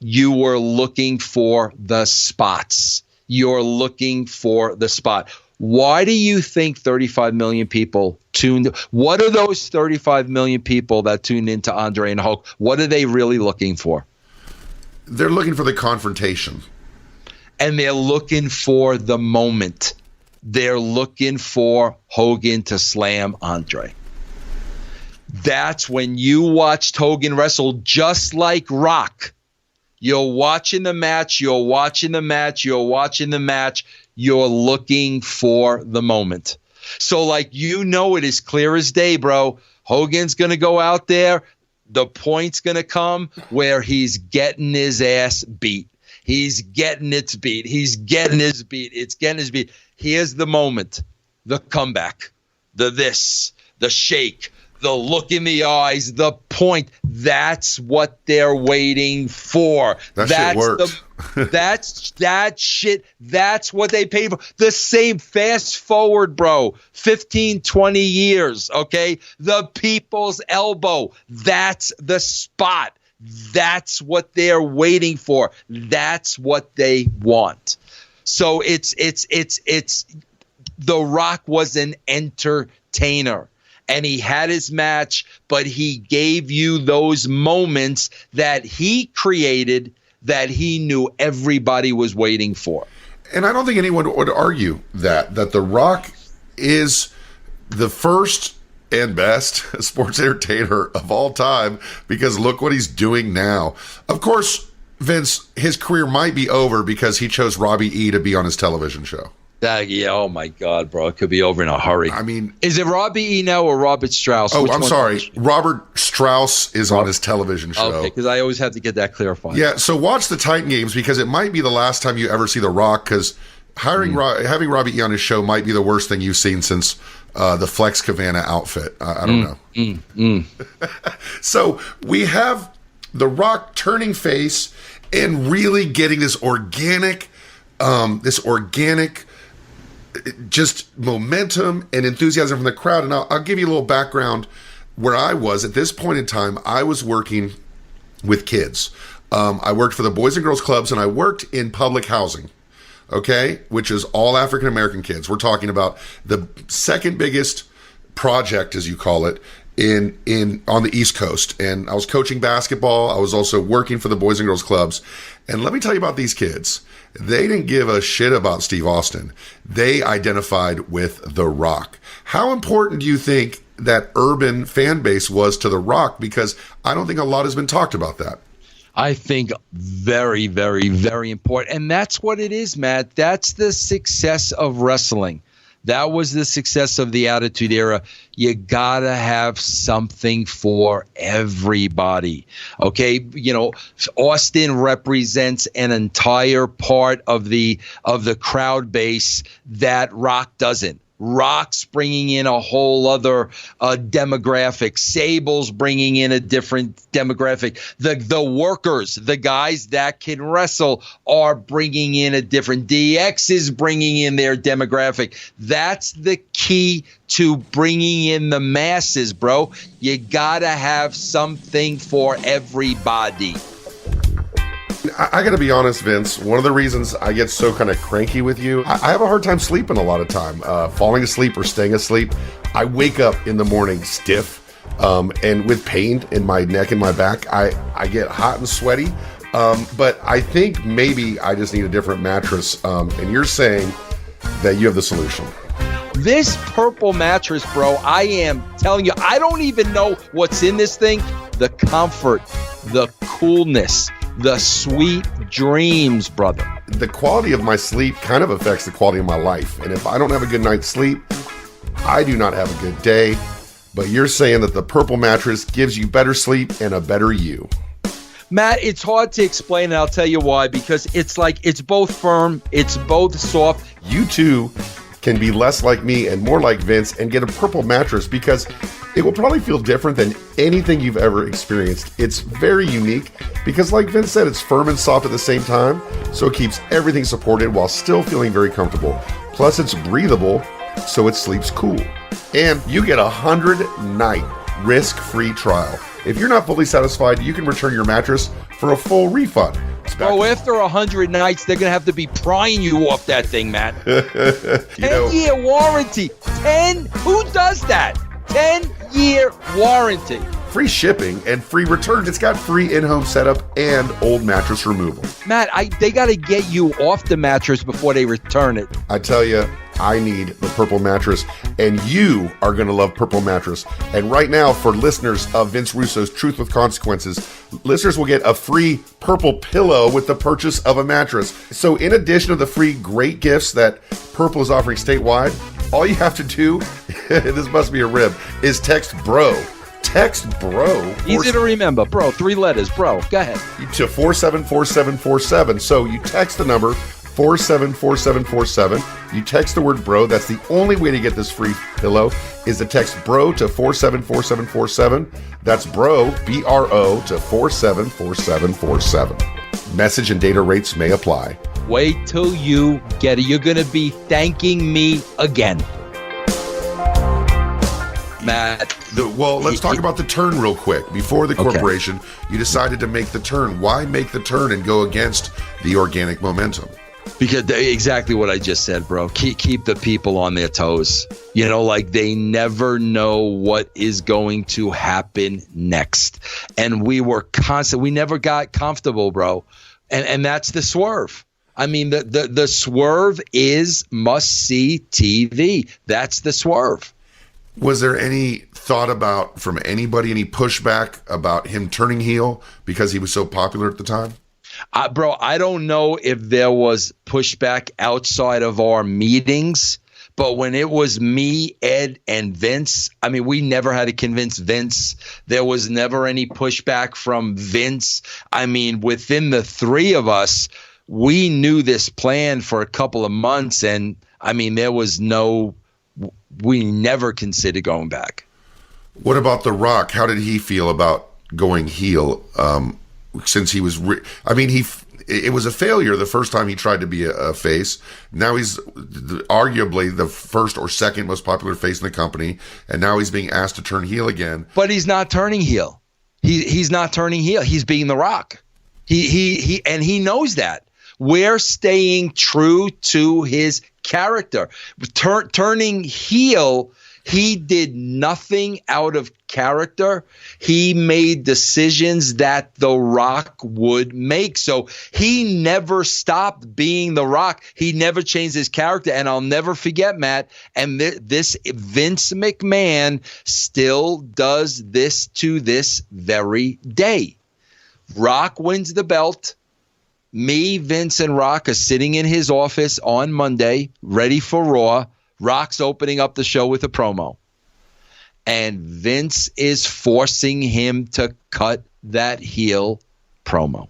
you were looking for the spots. You're looking for the spot. Why do you think 35 million people tuned? What are those 35 million people that tuned into Andre and Hulk? What are they really looking for? They're looking for the confrontation. And they're looking for the moment. They're looking for Hogan to slam Andre. That's when you watched Hogan wrestle, just like Rock. You're watching the match. You're watching the match. You're watching the match. You're looking for the moment. So, like, you know it is clear as day, bro. Hogan's going to go out there. The point's going to come where he's getting his ass beat. He's getting its beat. He's getting his beat. It's getting his beat. Here's the moment, the comeback, the shake, the look in the eyes, the point. That's what they're waiting for. Shit worked. That's what they paid for. The same, fast forward, bro, 15, 20 years, okay? The people's elbow. That's the spot. That's what they're waiting for. That's what they want. So it's The Rock was an entertainer. And he had his match, but he gave you those moments that he created that he knew everybody was waiting for. And I don't think anyone would argue that The Rock is the first and best sports entertainer of all time, because look what he's doing now. Of course, Vince, his career might be over because he chose Robbie E. to be on his television show. Yeah, oh my God, bro. It could be over in a hurry. I mean, is it Robbie E. now or Robert Strauss? Oh, I'm sorry. Robert Strauss is on his television show. Okay, because I always have to get that clarified. Yeah, so watch the Titan games, because it might be the last time you ever see The Rock, because having Robbie E. on his show might be the worst thing you've seen since the Flex Cavana outfit. I don't know. So we have The Rock turning face and really getting this organic just momentum and enthusiasm from the crowd. And I'll give you a little background where I was at this point in time. I was working with kids. I worked for the Boys and Girls Clubs, and I worked in public housing, okay, which is all African-American kids. We're talking about the second biggest project, as you call it, in on the East Coast. And I was coaching basketball. I was also working for the Boys and Girls Clubs. And let me tell you about these kids. They didn't give a shit about Steve Austin. They identified with The Rock. How important do you think that urban fan base was to The Rock? Because I don't think a lot has been talked about that. I think very, very, very important. And that's what it is, Matt. That's the success of wrestling. That was the success of the Attitude Era. You gotta have something for everybody. Okay, Austin represents an entire part of the crowd base that Rock doesn't. Rock's bringing in a whole other demographic. Sable's bringing in a different demographic. The workers, the guys that can wrestle, are bringing in a different. DX is bringing in their demographic. That's the key to bringing in the masses, bro. You gotta have something for everybody. I got to be honest, Vince. One of the reasons I get so kind of cranky with you, I have a hard time sleeping a lot of time, falling asleep or staying asleep. I wake up in the morning stiff and with pain in my neck and my back. I get hot and sweaty, but I think maybe I just need a different mattress. And you're saying that you have the solution. This purple mattress, bro, I am telling you, I don't even know what's in this thing. The comfort, the coolness, the sweet dreams, brother. The quality of my sleep kind of affects the quality of my life. And if I don't have a good night's sleep, I do not have a good day. But you're saying that the purple mattress gives you better sleep and a better you. Matt, it's hard to explain, and I'll tell you why. Because it's both firm, it's both soft. You too can be less like me and more like Vince and get a purple mattress, because it will probably feel different than anything you've ever experienced. It's very unique because, like Vince said, it's firm and soft at the same time, so it keeps everything supported while still feeling very comfortable. Plus, it's breathable, so it sleeps cool. And you get a 100-night risk-free trial. If you're not fully satisfied, you can return your mattress for a full refund. Oh, after 100 nights, they're going to have to be prying you off that thing, Matt. 10-year warranty. 10? Who does that? 10-year warranty. Free shipping and free returns. It's got free in-home setup and old mattress removal. Matt, they got to get you off the mattress before they return it. I tell you, I need the purple mattress, and you are going to love purple mattress. And right now, for listeners of Vince Russo's Truth with Consequences, listeners will get a free purple pillow with the purchase of a mattress. So in addition to the free great gifts that Purple is offering statewide, all you have to do, this must be a rib, is text BRO. Text BRO. Easy to remember. BRO, 3 letters. BRO. Go ahead. To 474747. So you text the number 474747. You text the word BRO. That's the only way to get this free pillow, is to text BRO to 474747. That's BRO, B-R-O, to 474747. Message and data rates may apply. Wait till you get it. You're going to be thanking me again. Matt. Let's talk about the turn real quick. Before the corporation, you decided to make the turn. Why make the turn and go against the organic momentum? Because exactly what I just said, bro. Keep the people on their toes. They never know what is going to happen next. And we were we never got comfortable, bro. And that's the swerve. I mean, the swerve is must-see TV. That's the swerve. Was there any thought about, from anybody, any pushback about him turning heel because he was so popular at the time? Bro, I don't know if there was pushback outside of our meetings, but when it was me, Ed, and Vince, I mean, we never had to convince Vince. There was never any pushback from Vince. I mean, within the three of us, we knew this plan for a couple of months, and I mean, we never considered going back. What about The Rock? How did he feel about going heel? Since he was, it was a failure the first time he tried to be a face. Now he's arguably the first or second most popular face in the company, and now he's being asked to turn heel again. But he's not turning heel. He's not turning heel. He's being The Rock. He knows that. We're staying true to his character. Turning heel, he did nothing out of character. He made decisions that The Rock would make. So he never stopped being The Rock. He never changed his character. And I'll never forget, Matt, and this Vince McMahon still does this to this very day. Rock wins the belt. Me, Vince, and Rock are sitting in his office on Monday, ready for Raw. Rock's opening up the show with a promo. And Vince is forcing him to cut that heel promo.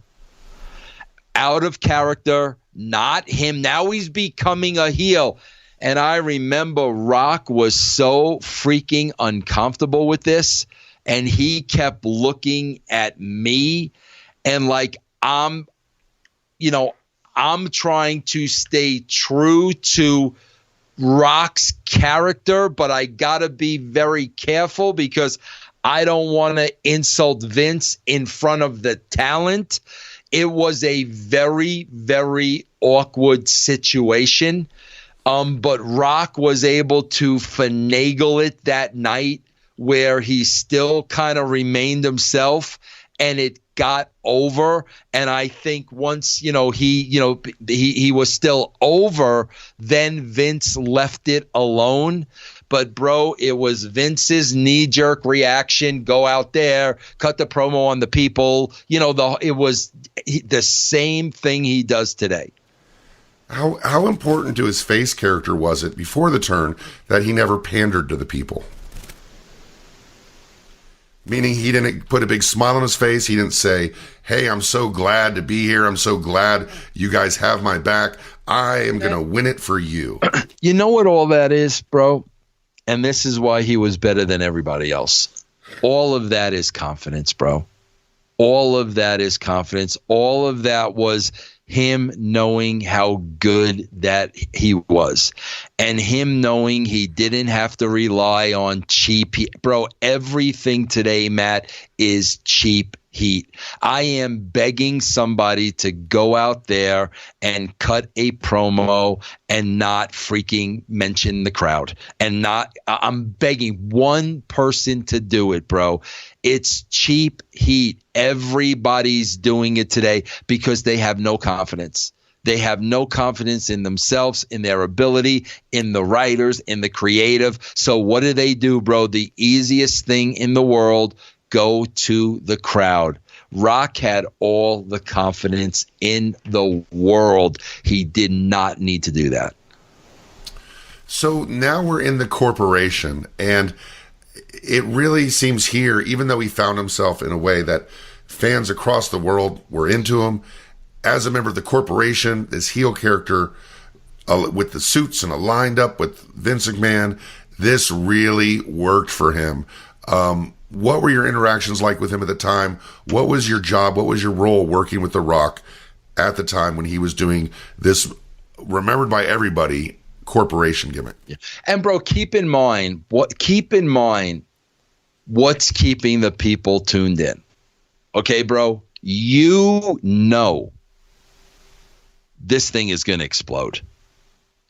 Out of character, not him. Now he's becoming a heel. And I remember Rock was so freaking uncomfortable with this. And he kept looking at me and like, I'm trying to stay true to Rock's character, but I got to be very careful because I don't want to insult Vince in front of the talent. It was a very, very awkward situation. But Rock was able to finagle it that night where he still kind of remained himself, and it got over. And I think once, he was still over, then Vince left it alone. But bro, it was Vince's knee-jerk reaction. Go out there, cut the promo on the people. It was the same thing he does today. How important to his face character was it before the turn that he never pandered to the people? Meaning he didn't put a big smile on his face. He didn't say, hey, I'm so glad to be here. I'm so glad you guys have my back. I am going to win it for you. You know what all that is, bro? And this is why he was better than everybody else. All of that is confidence, bro. All of that is confidence. All of that was him knowing how good that he was, and him knowing he didn't have to rely on cheap heat. Bro, everything today, Matt, is cheap heat. I am begging somebody to go out there and cut a promo and not freaking mention the crowd. I'm begging one person to do it, bro. It's cheap heat. Everybody's doing it today because they have no confidence. They have no confidence in themselves, in their ability, in the writers, in the creative. So what do, bro? The easiest thing in the world, go to the crowd. Rock had all the confidence in the world. He did not need to do that. So now we're in the corporation, and it really seems here, even though he found himself in a way that fans across the world were into him, as a member of the corporation, this heel character with the suits and aligned up with Vince McMahon, this really worked for him. What were your interactions like with him at the time? What was your job? What was your role working with The Rock at the time when he was doing this remembered by everybody corporation gimmick? Yeah. And bro, keep in mind what's keeping the people tuned in. Okay, bro, this thing is going to explode.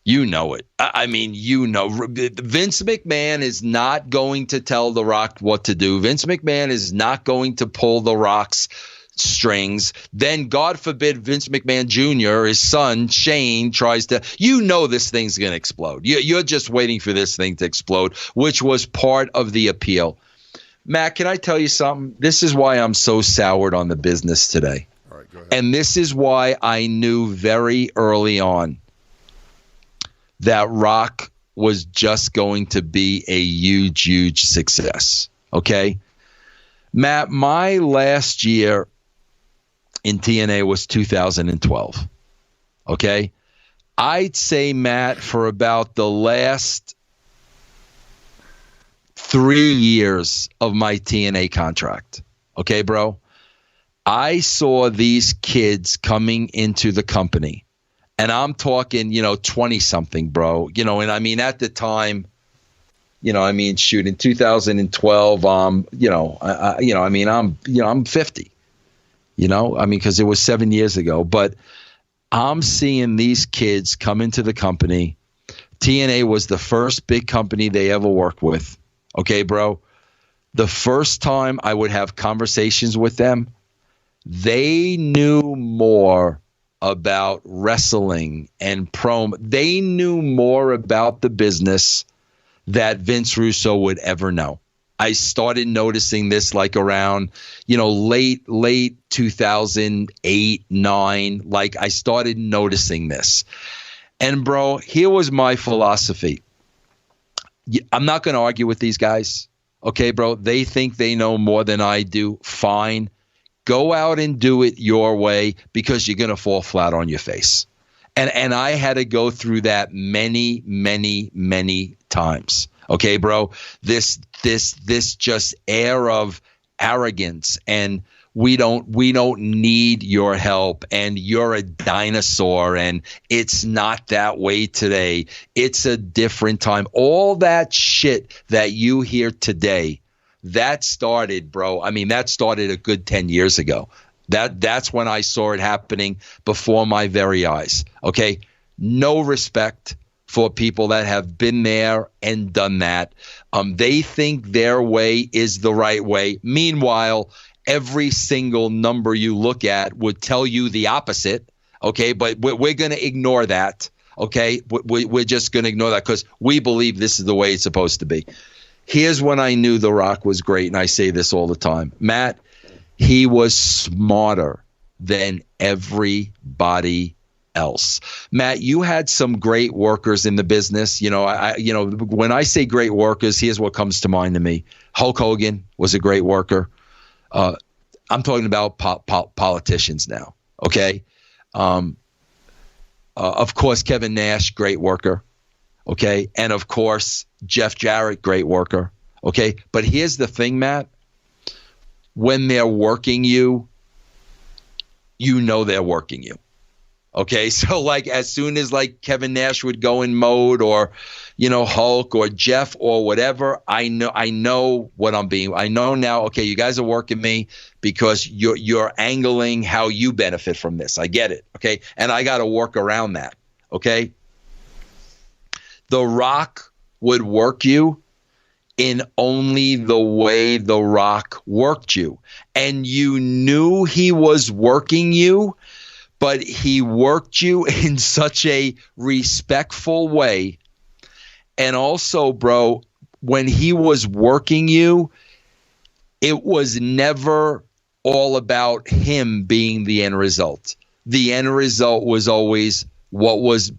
You know it. I mean, Vince McMahon is not going to tell The Rock what to do. Vince McMahon is not going to pull The Rock's strings. Then, God forbid, Vince McMahon Jr., his son, Shane, tries to, this thing's going to explode. You're just waiting for this thing to explode, which was part of the appeal. Matt, can I tell you something? This is why I'm so soured on the business today. All right, go ahead. And this is why I knew very early on that Rock was just going to be a huge, huge success. Okay? Matt, my last year in TNA was 2012. Okay? I'd say, Matt, for about the last 3 years of my TNA contract. Okay, bro? I saw these kids coming into the company, and I'm talking, 20-something, bro. And I mean, at the time, in 2012, I'm 50. Because it was 7 years ago. But I'm seeing these kids come into the company. TNA was the first big company they ever worked with. Okay, bro? The first time I would have conversations with them, they knew more about wrestling and promo. They knew more about the business that Vince Russo would ever know. I started noticing this like around, late 2008, 9. Like, I started noticing this. And, bro, here was my philosophy. I'm not going to argue with these guys. Okay, bro? They think they know more than I do. Fine. Go out and do it your way, because you're going to fall flat on your face. And I had to go through that many, many, many times. Okay, bro? This just air of arrogance, and we don't need your help, and you're a dinosaur, and it's not that way today. It's a different time. All that shit that you hear today, that started, bro. I mean, that started a good 10 years ago. That's when I saw it happening before my very eyes. Okay? No respect for people that have been there and done that. They think their way is the right way. Meanwhile, every single number you look at would tell you the opposite. Okay? But we're going to ignore that. Okay? We're just going to ignore that because we believe this is the way it's supposed to be. Here's when I knew The Rock was great, and I say this all the time. Matt, he was smarter than everybody else. Matt, you had some great workers in the business. When I say great workers, here's what comes to mind to me. Hulk Hogan was a great worker. I'm talking about politicians now. Okay. Of course, Kevin Nash, great worker. Okay. And of course, Jeff Jarrett, great worker. Okay. But here's the thing, Matt. When they're working you, they're working you. Okay. So like as soon as like Kevin Nash would go in mode, or, Hulk or Jeff or whatever, I know what I'm being. I know now, okay, you guys are working me because you're angling how you benefit from this. I get it. Okay. And I got to work around that. Okay. The Rock would work you in only the way The Rock worked you. And you knew he was working you, but he worked you in such a respectful way. And also, bro, when he was working you, it was never all about him being the end result. The end result was always what was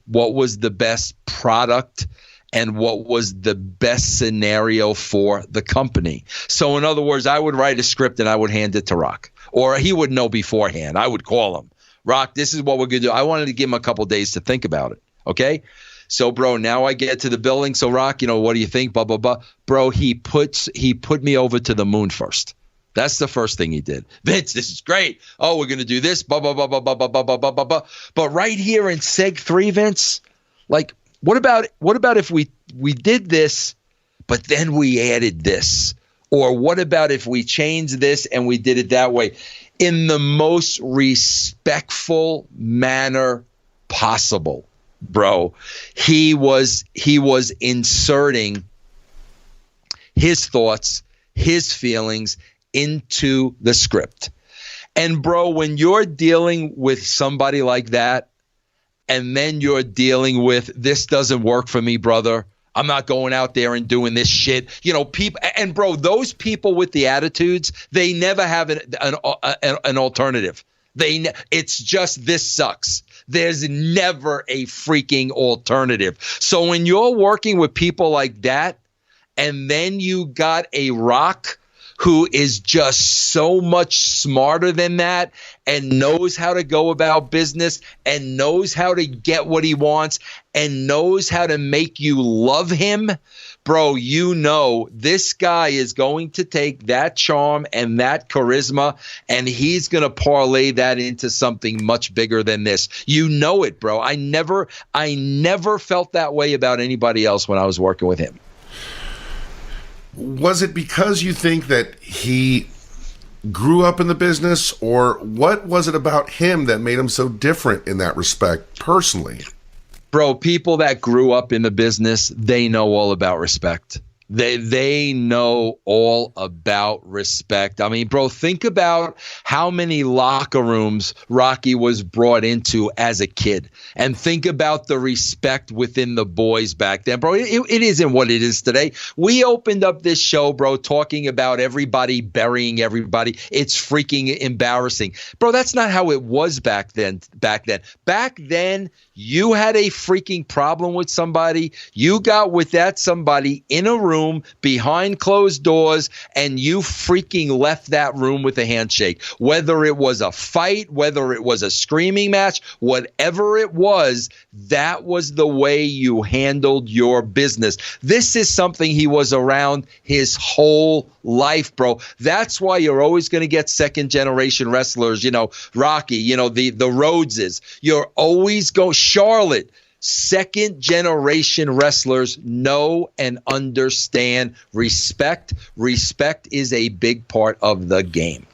the best product and what was the best scenario for the company. So in other words, I would write a script and I would hand it to Rock, or he would know beforehand. I would call him, Rock, this is what we're going to do. I wanted to give him a couple days to think about it. Okay. So bro, now I get to the building. So Rock, what do you think? Blah, blah, blah. Bro, he put me over to the moon first. That's the first thing he did. Vince, this is great. Oh, we're going to do this. Blah, blah, blah, blah, blah, blah, blah, blah, blah, blah, blah. But right here in Seg 3, Vince, like, what about if we did this, but then we added this? Or what about if we changed this and we did it that way? In the most respectful manner possible, bro. He was inserting his thoughts, his feelings into the script. And bro, when you're dealing with somebody like that, and then you're dealing with, this doesn't work for me, brother. I'm not going out there and doing this shit. You know, people, and bro, those people with the attitudes, they never have an alternative. It's just, this sucks. There's never a freaking alternative. So when you're working with people like that, and then you got a Rock who is just so much smarter than that and knows how to go about business and knows how to get what he wants and knows how to make you love him, bro, you know this guy is going to take that charm and that charisma and he's going to parlay that into something much bigger than this. You know it, bro. I never felt that way about anybody else when I was working with him. Was it because you think that he grew up in the business, or what was it about him that made him so different in that respect personally? Bro, people that grew up in the business, they know all about respect. They know all about respect. I mean, bro, think about how many locker rooms Rocky was brought into as a kid. And think about the respect within the boys back then. Bro, it isn't what it is today. We opened up this show, bro, talking about everybody burying everybody. It's freaking embarrassing. Bro, that's not how it was back then. Back then, you had a freaking problem with somebody. You got with that somebody in a room behind closed doors, and you freaking left that room with a handshake. Whether it was a fight, whether it was a screaming match, whatever it was, that was the way you handled your business. This is something he was around his whole life, bro. That's why you're always going to get second generation wrestlers, you know, Rocky, you know, the Rhodeses. You're always Charlotte. Second generation wrestlers know and understand respect. Respect is a big part of the game.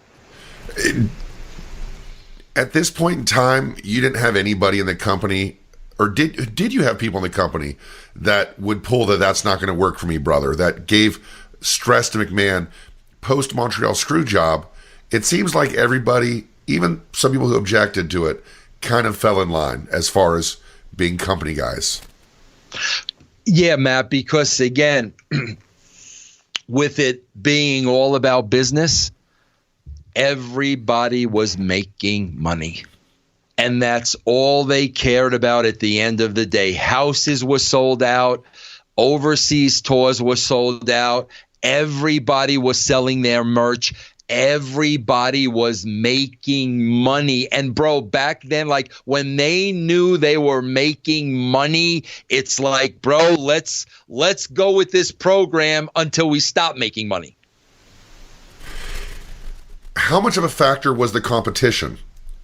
At this point in time, you didn't have anybody in the company, or did you have people in the company that would pull that's not going to work for me, brother, that gave stress to McMahon post Montreal screw job? It seems like everybody, even some people who objected to it, kind of fell in line as far as being company guys. Yeah, Matt, because again, with it being all about business, everybody was making money. And that's all they cared about at the end of the day. Houses were sold out. Overseas tours were sold out. Everybody was selling their merch. Everybody was making money. And bro, back then, like when they knew they were making money, it's like, bro, let's go with this program until we stop making money. How much of a factor was the competition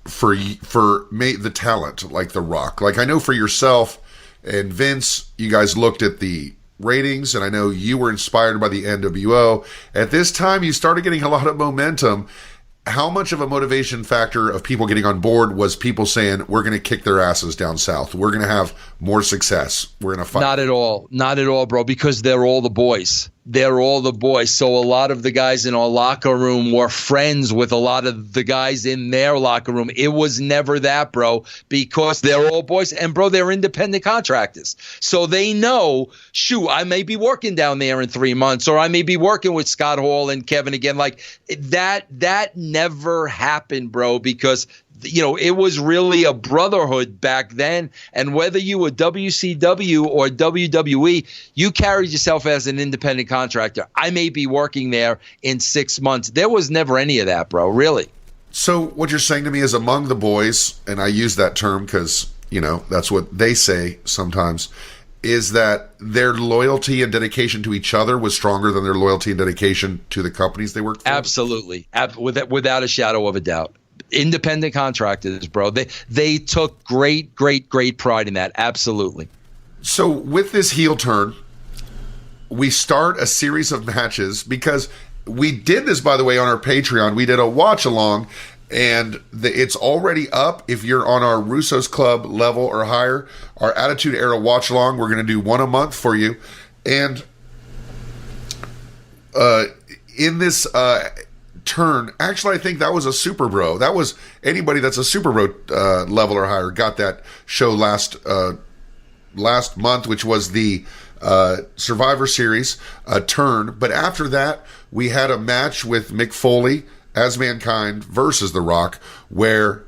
for the talent, like The Rock? Like, I know for yourself and Vince, you guys looked at the ratings, and I know you were inspired by the NWO. At this time, you started getting a lot of momentum. How much of a motivation factor of people getting on board was people saying, we're going to kick their asses down south, we're going to have more success, we're going to fight? Not at all, bro, because they're all the boys. They're all the boys. So a lot of the guys in our locker room were friends with a lot of the guys in their locker room. It was never that, bro, because they're all boys. And, bro, they're independent contractors. So they know, shoot, I may be working down there in 3 months, or I may be working with Scott Hall and Kevin again. Like, that never happened, bro, because you know, it was really a brotherhood back then. And whether you were WCW or WWE, you carried yourself as an independent contractor. I may be working there in 6 months. There was never any of that, bro, really. So what you're saying to me is, among the boys, and I use that term because, you know, that's what they say sometimes, is that their loyalty and dedication to each other was stronger than their loyalty and dedication to the companies they worked for? Absolutely. Without a shadow of a doubt. Independent contractors, bro. They took great pride in that. Absolutely. So with this heel turn, we start a series of matches, because we did this, by the way, on our Patreon. We did a watch along, and it's already up. If you're on our Russo's Club level or higher, our Attitude Era watch along, we're going to do one a month for you. And in this turn. Actually, I think that was a Super Bro. That was anybody that's a Super Bro level or higher got that show last month, which was the Survivor Series turn. But after that, we had a match with Mick Foley as Mankind versus The Rock, where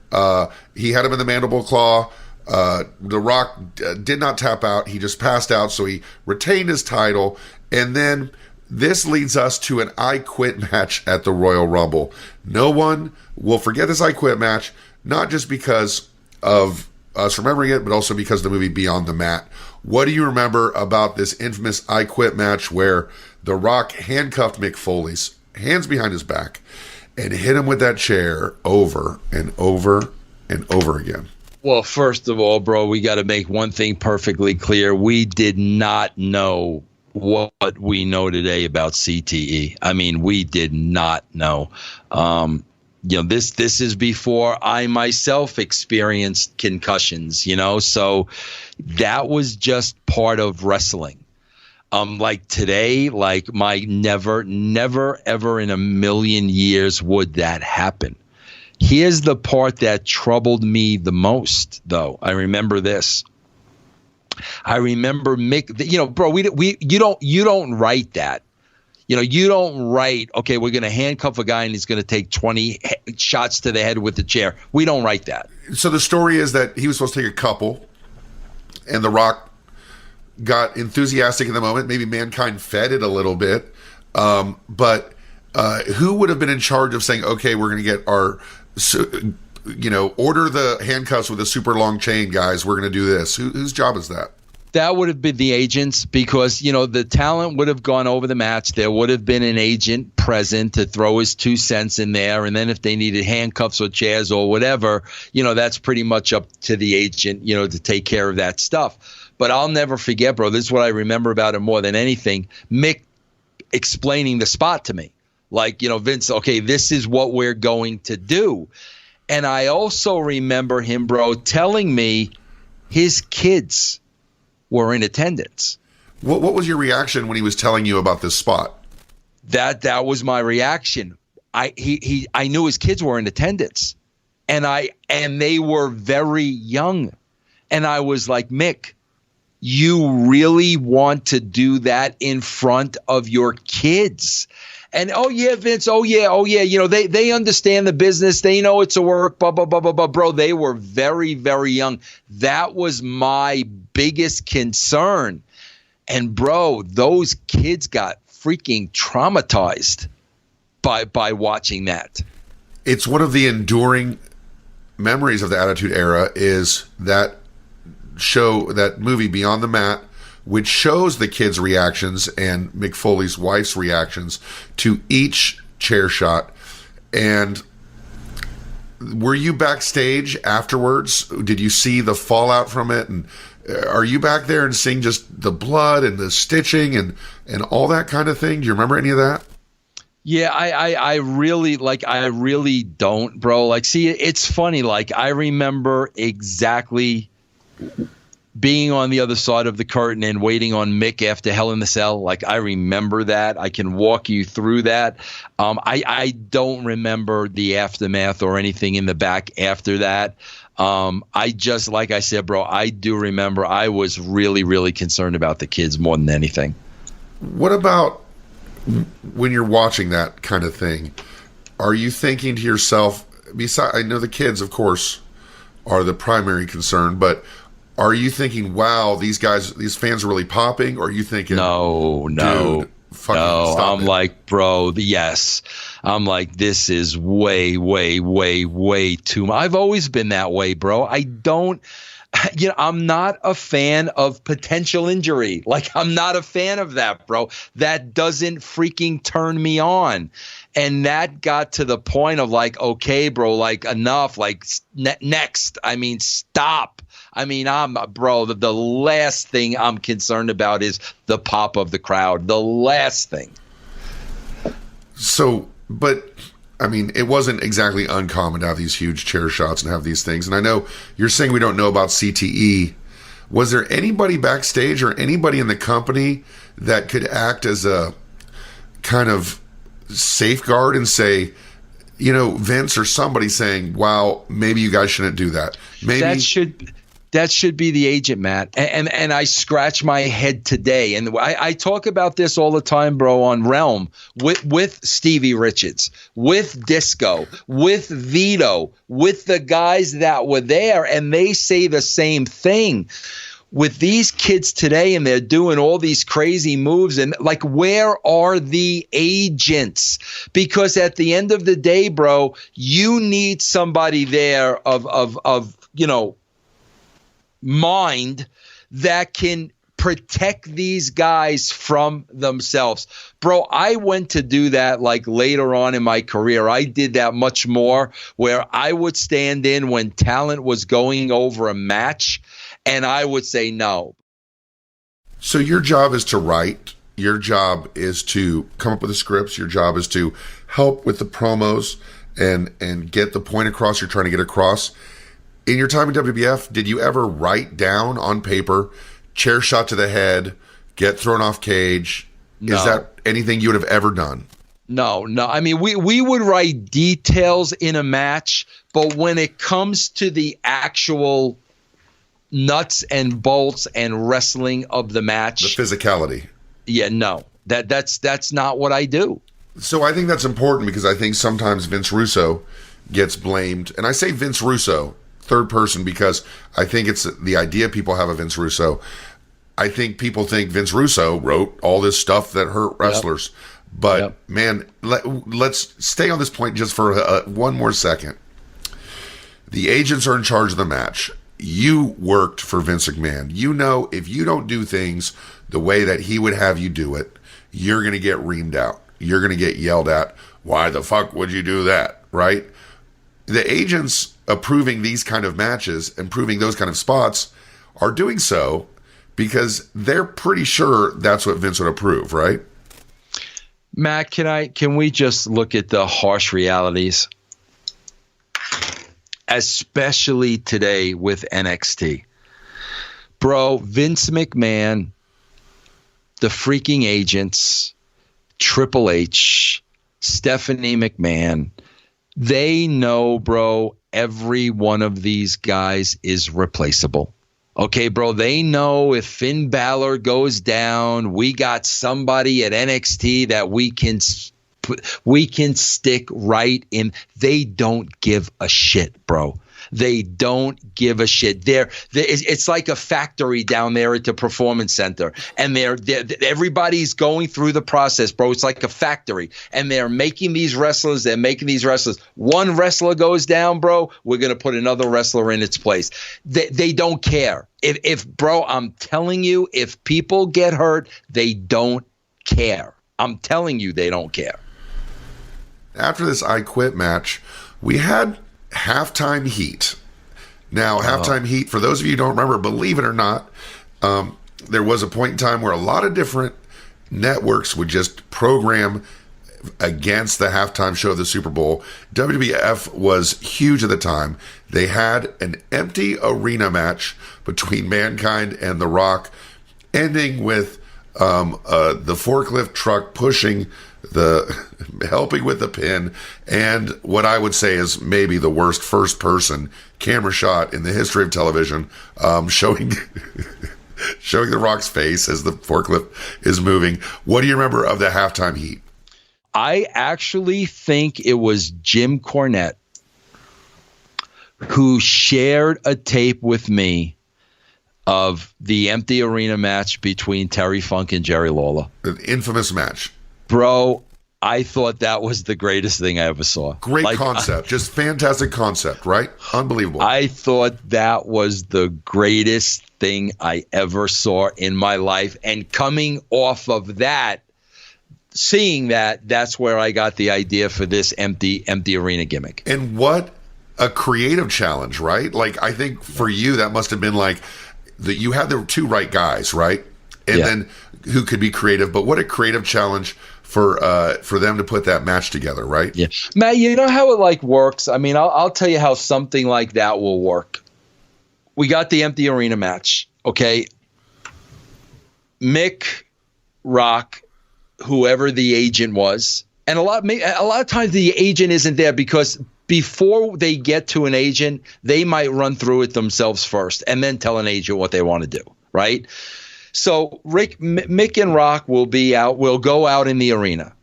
he had him in the mandible claw. The Rock did not tap out. He just passed out, so he retained his title. And then this leads us to an I Quit match at the Royal Rumble. No one will forget this I Quit match, not just because of us remembering it, but also because of the movie Beyond the Mat. What do you remember about this infamous I Quit match where The Rock handcuffed Mick Foley's hands behind his back and hit him with that chair over and over and over again? Well, first of all, bro, we got to make one thing perfectly clear. We did not know what we know today about CTE. I mean, we did not know. This is before I myself experienced concussions, so that was just part of wrestling. Like today, like my never, ever in a million years would that happen. Here's the part that troubled me the most, though. I remember this. I remember Mick, bro, you don't write that. You don't write, okay, we're going to handcuff a guy and he's going to take 20 shots to the head with the chair. We don't write that. So the story is that he was supposed to take a couple, and The Rock got enthusiastic in the moment. Maybe Mankind fed it a little bit. But who would have been in charge of saying, okay, we're going to get our, order the handcuffs with a super long chain, guys. We're going to do this. Whose job is that? That would have been the agents, because, the talent would have gone over the match. There would have been an agent present to throw his 2 cents in there. And then if they needed handcuffs or chairs or whatever, that's pretty much up to the agent, to take care of that stuff. But I'll never forget, bro, this is what I remember about it more than anything. Mick explaining the spot to me. Like, Vince, okay, this is what we're going to do. And I also remember him, bro, telling me his kids were in attendance. What was your reaction when he was telling you about this spot? That was my reaction. I knew his kids were in attendance, and they were very young. And I was like, Mick, you really want to do that in front of your kids? And oh yeah, Vince, oh yeah, they understand the business, they know it's a work, blah blah blah blah blah. Bro, they were very, very young. That was my biggest concern. And bro, those kids got freaking traumatized by watching that. It's one of the enduring memories of the Attitude Era is that show, that movie Beyond the Mat, which shows the kids' reactions and Mick Foley's wife's reactions to each chair shot. And were you backstage afterwards? Did you see the fallout from it? And are you back there and seeing just the blood and the stitching and all that kind of thing? Do you remember any of that? Yeah, I really don't, bro. Like, see, it's funny. Like, I remember exactly being on the other side of the curtain and waiting on Mick after Hell in the Cell. Like, I remember that. I can walk you through that. I don't remember the aftermath or anything in the back after that. I just, like I said, bro, I do remember I was really, really concerned about the kids more than anything. What about when you're watching that kind of thing? Are you thinking to yourself, I know the kids, of course, are the primary concern, but are you thinking, wow, these fans are really popping? Or are you thinking, no, I'm like, bro, yes. I'm like, this is way, way, way, way too much. I've always been that way, bro. I'm not a fan of potential injury. Like, I'm not a fan of that, bro. That doesn't freaking turn me on. And that got to the point of like, okay, bro, like enough, like next. I mean, stop. I mean, the last thing I'm concerned about is the pop of the crowd. The last thing. So, but I mean, it wasn't exactly uncommon to have these huge chair shots and have these things. And I know you're saying we don't know about CTE. Was there anybody backstage or anybody in the company that could act as a kind of safeguard and say, Vince or somebody saying, wow, maybe you guys shouldn't do that. Maybe that should be the agent, Matt. And I scratch my head today. And I talk about this all the time, bro, on Realm with Stevie Richards, with Disco, with Vito, with the guys that were there. And they say the same thing. With these kids today, and they're doing all these crazy moves, and like, where are the agents? Because at the end of the day, bro, you need somebody there of mind that can protect these guys from themselves. Bro, I went to do that like later on in my career. I did that much more, where I would stand in when talent was going over a match, and I would say no. So your job is to write. Your job is to come up with the scripts. Your job is to help with the promos and get the point across you're trying to get across. In your time in WWF, did you ever write down on paper, chair shot to the head, get thrown off cage? No. Is that anything you would have ever done? No. I mean, we would write details in a match, but when it comes to the actual nuts and bolts and wrestling of the match, the physicality. Yeah, no. That's not what I do. So I think that's important, because I think sometimes Vince Russo gets blamed. And I say Vince Russo, third person, because I think it's the idea people have of Vince Russo. I think people think Vince Russo wrote all this stuff that hurt wrestlers. Yep. But, man, let's stay on this point just for one more second. The agents are in charge of the match. You worked for Vince McMahon. You know, if you don't do things the way that he would have you do it, you're going to get reamed out. You're going to get yelled at. Why the fuck would you do that, right? The agents approving these kind of matches and proving those kind of spots are doing so because they're pretty sure that's what Vince would approve, right? Matt, can we just look at the harsh realities? Especially today with NXT. Bro, Vince McMahon, the freaking agents, Triple H, Stephanie McMahon, they know, bro, every one of these guys is replaceable. Okay, bro, they know if Finn Balor goes down, we got somebody at NXT that we can stick right in. They don't give a shit, bro. They don't give a shit. It's like a factory down there at the Performance Center, and everybody's going through the process, bro. It's like a factory, and they're making these wrestlers. They're making these wrestlers. One wrestler goes down, bro, we're gonna put another wrestler in its place. They don't care. If bro, I'm telling you, if people get hurt, they don't care. I'm telling you, they don't care. After this I Quit match, we had halftime heat. Now, halftime heat, for those of you who don't remember, believe it or not, there was a point in time where a lot of different networks would just program against the halftime show of the Super Bowl. WWF was huge at the time. They had an empty arena match between Mankind and The Rock, ending with the forklift truck pushing helping with the pin, and what I would say is maybe the worst first person camera shot in the history of television, showing The Rock's face as the forklift is moving. What do you remember of the halftime heat? I actually think it was Jim Cornette who shared a tape with me of the empty arena match between Terry Funk and Jerry Lawler. An infamous match. Bro, I thought that was the greatest thing I ever saw. Great concept. Just fantastic concept, right? Unbelievable. I thought that was the greatest thing I ever saw in my life. And coming off of that, seeing that, that's where I got the idea for this empty arena gimmick. And what a creative challenge, right? Like, I think for you, that must have been like, that you had the two right guys, right? And then who could be creative, but what a creative challenge for them to put that match together, right? Yeah, Matt, you know how it works? I mean, I'll tell you how something like that will work. We got the empty arena match, okay? Mick, Rock, whoever the agent was, And a lot of times the agent isn't there because before they get to an agent, they might run through it themselves first and then tell an agent what they want to do, right? So Mick and Rock will go out in the arena.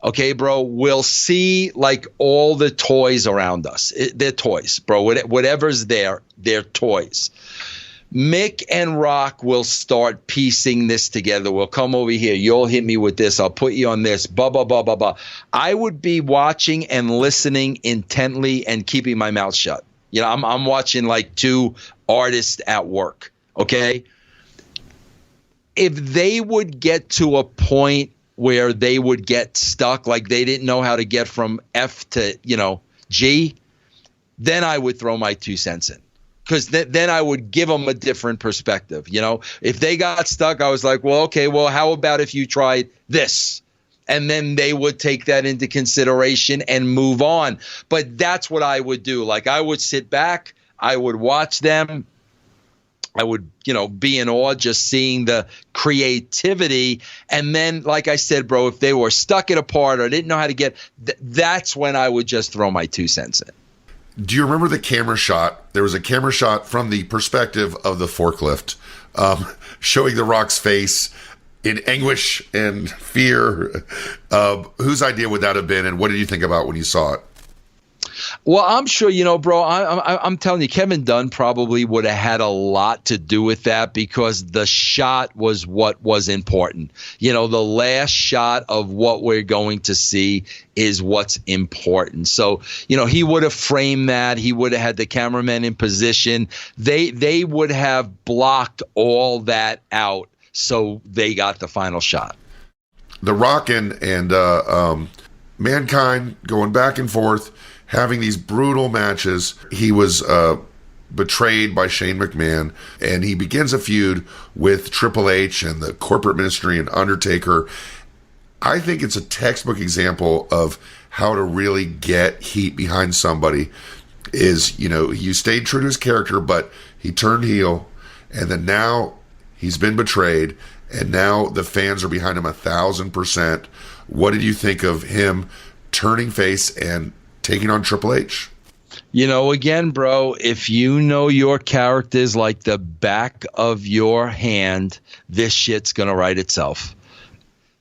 Okay, bro, we'll see like all the toys around us. They're toys, bro. Whatever's there, they're toys. Mick and Rock will start piecing this together. We'll come over here. You'll hit me with this. I'll put you on this. Blah, blah, blah, blah, blah. I would be watching and listening intently and keeping my mouth shut. You know, I'm watching like two artists at work, okay? If they would get to a point where they would get stuck, like they didn't know how to get from F to, G, then I would throw my 2 cents in. Because then I would give them a different perspective. If they got stuck, I was like, well, okay, well, how about if you tried this? And then they would take that into consideration and move on. But that's what I would do. Like I would sit back, I would watch them. I would, be in awe just seeing the creativity. And then, like I said, bro, if they were stuck in a part or didn't know how to get, that's when I would just throw my 2 cents in. Do you remember the camera shot? There was a camera shot from the perspective of the forklift, showing The Rock's face in anguish and fear. Whose idea would that have been, and what did you think about when you saw it? Well, I'm sure, bro, I'm telling you, Kevin Dunn probably would have had a lot to do with that because the shot was what was important. The last shot of what we're going to see is what's important. So, he would have framed that. He would have had the cameraman in position. They would have blocked all that out so they got the final shot. The Rock and Mankind going back and forth, having these brutal matches. He was betrayed by Shane McMahon, and he begins a feud with Triple H and the corporate ministry and Undertaker. I think it's a textbook example of how to really get heat behind somebody is, you stayed true to his character, but he turned heel, and then now he's been betrayed, and now the fans are behind him 1,000%. What did you think of him turning face and taking on Triple H? Again, bro, if you know your characters like the back of your hand, this shit's going to write itself.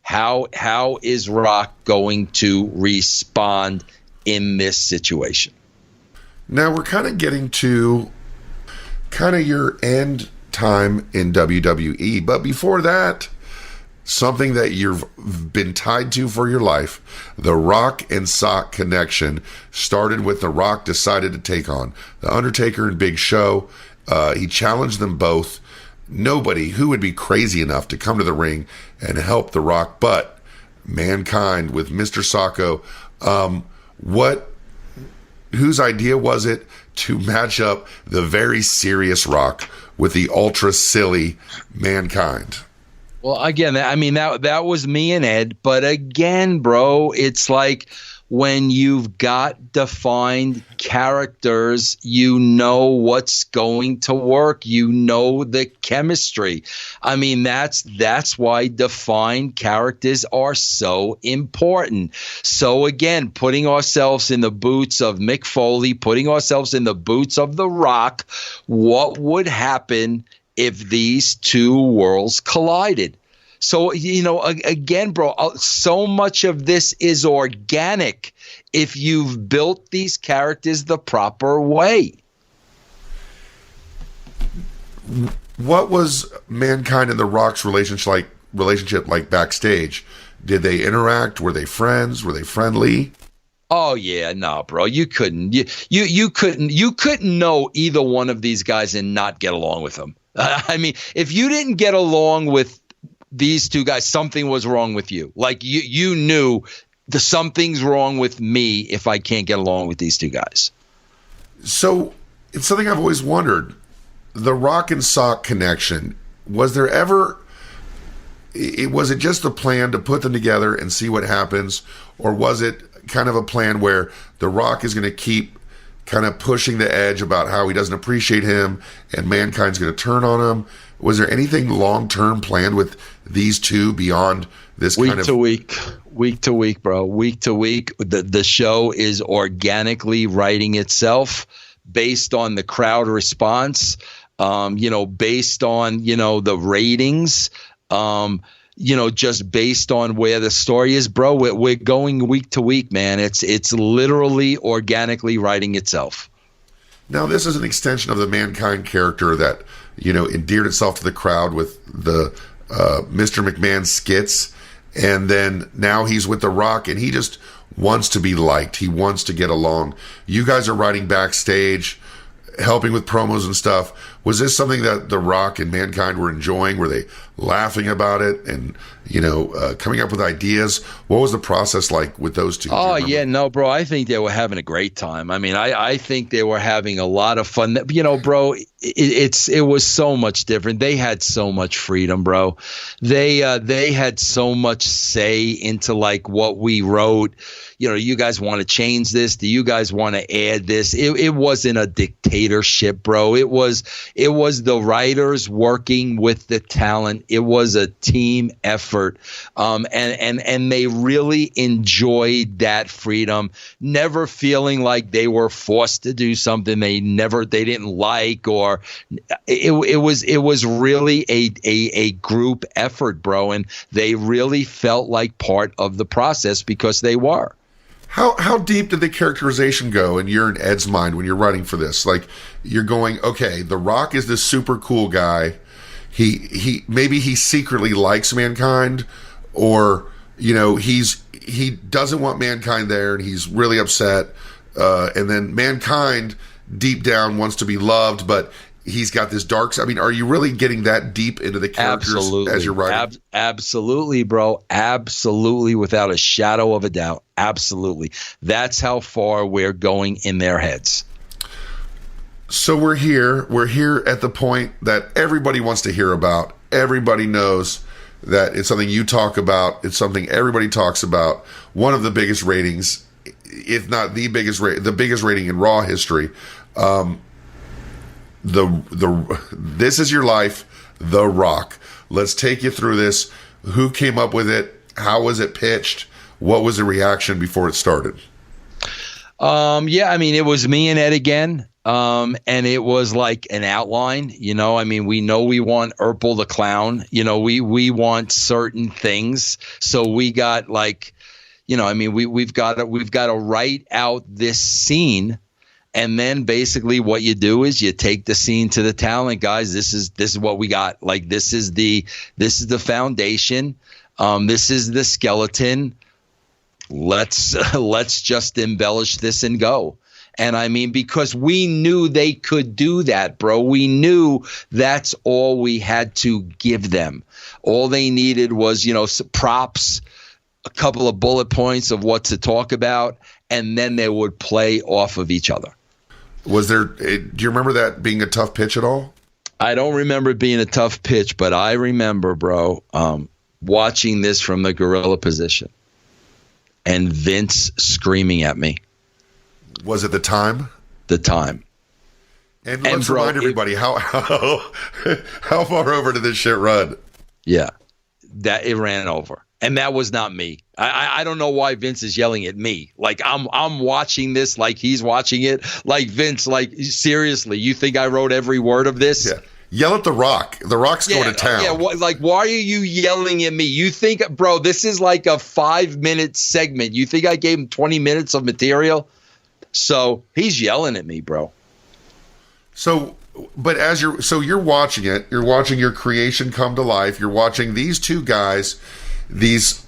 How is Rock going to respond in this situation? Now we're kind of getting to your end time in WWE, but before that, something that you've been tied to for your life, the Rock and Sock connection started with The Rock decided to take on The Undertaker and Big Show. He challenged them both. Nobody who would be crazy enough to come to the ring and help The Rock but Mankind with Mr. Socko. Whose idea was it to match up the very serious Rock with the ultra silly Mankind? Well, again, that was me and Ed. But again, bro, it's like when you've got defined characters, you know what's going to work. You know the chemistry. That's why defined characters are so important. So again, putting ourselves in the boots of Mick Foley, putting ourselves in the boots of The Rock, what would happen if these two worlds collided? So, again, bro, so much of this is organic if you've built these characters the proper way. What was Mankind and The Rock's relationship like backstage? Did they interact? Were they friends? Were they friendly? Oh yeah, no, bro. You couldn't. You couldn't know either one of these guys and not get along with them. If you didn't get along with these two guys, something was wrong with you. Like you knew something's wrong with me if I can't get along with these two guys. So it's something I've always wondered. The Rock and Sock connection, was it just a plan to put them together and see what happens? Or was it kind of a plan where The Rock is going to keep kind of pushing the edge about how he doesn't appreciate him and Mankind's going to turn on him? Was there anything long term planned with these two beyond this kind of week to week, bro? Week to week, the show is organically writing itself based on the crowd response. Based on the ratings. Just based on where the story is, bro. We're going week to week, man. It's literally organically writing itself. Now, this is an extension of the Mankind character that, endeared itself to the crowd with the Mr. McMahon skits. And then now he's with The Rock, and he just wants to be liked. He wants to get along. You guys are writing backstage, helping with promos and stuff. Was this something that The Rock and Mankind were enjoying? Were they laughing about it and, coming up with ideas? What was the process like with those two? Oh, yeah, no, bro. I think they were having a great time. I mean, I think they were having a lot of fun. Bro, it was so much different. They had so much freedom, bro. They had so much say into like what we wrote. You guys want to change this? Do you guys want to add this? It wasn't a dictatorship, bro. It was the writers working with the talent. It was a team effort. And they really enjoyed that freedom, never feeling like they were forced to do something they didn't like, or it was really a group effort, bro. And they really felt like part of the process because they were. How deep did the characterization go in your and Ed's mind when you're writing for this? Like, you're going, okay, The Rock is this super cool guy. He maybe he secretly likes Mankind, or he doesn't want Mankind there and he's really upset. And then Mankind deep down wants to be loved, but he's got this dark side. I mean, are you really getting that deep into the characters as you're writing? Absolutely, bro. Absolutely, without a shadow of a doubt. Absolutely. That's how far we're going in their heads. So we're here at the point that everybody wants to hear about. Everybody knows that it's something you talk about. It's something everybody talks about. One of the biggest ratings, if not the biggest rating in Raw history. This Is Your Life, The Rock. Let's take you through this. Who came up with it? How was it pitched? What was the reaction before it started? It was me and Ed again. And it was like an outline, we know we want Urkel the Clown, we want certain things. So we got like, we've got to write out this scene. And then basically what you do is you take the scene to the talent, guys. This is what we got. Like, this is the foundation. This is the skeleton. Let's just embellish this and go. And because we knew they could do that, bro. We knew that's all we had to give them. All they needed was, some props, a couple of bullet points of what to talk about, and then they would play off of each other. Was there? Do you remember that being a tough pitch at all? I don't remember it being a tough pitch, but I remember, bro, watching this from the gorilla position and Vince screaming at me. Was it the time? The time. And let's remind everybody how far over did this shit run? Yeah, that it ran over. And that was not me. I don't know why Vince is yelling at me. Like, I'm watching this like he's watching it. Like, Vince, like, seriously, you think I wrote every word of this? Yeah. Yell at The Rock. The Rock's going to town. Yeah, why are you yelling at me? You think, bro, this is like a 5-minute segment. You think I gave him 20 minutes of material? So he's yelling at me, bro. So, but you're watching it. You're watching your creation come to life. You're watching these two guys, these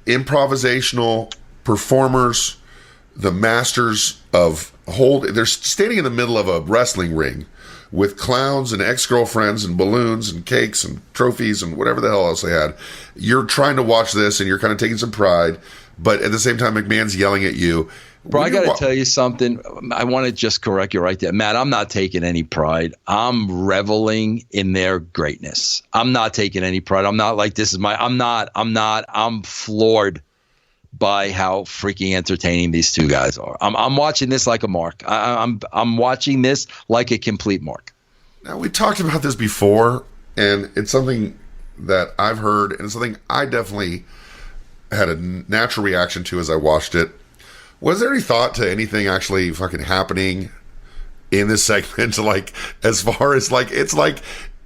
improvisational performers, the masters of they're standing in the middle of a wrestling ring with clowns and ex-girlfriends and balloons and cakes and trophies and whatever the hell else they had. You're trying to watch this and you're kind of taking some pride, but at the same time, McMahon's yelling at you. Bro, I got to tell you something. I want to just correct you right there. Matt, I'm not taking any pride. I'm reveling in their greatness. I'm not taking any pride. I'm not like, I'm floored by how freaking entertaining these two guys are. I'm watching this like a mark. I'm watching this like a complete mark. Now, we talked about this before, and it's something that I've heard, and it's something I definitely had a natural reaction to as I watched it. Was there any thought to anything actually fucking happening in this segment? Like, as far as like, it's like,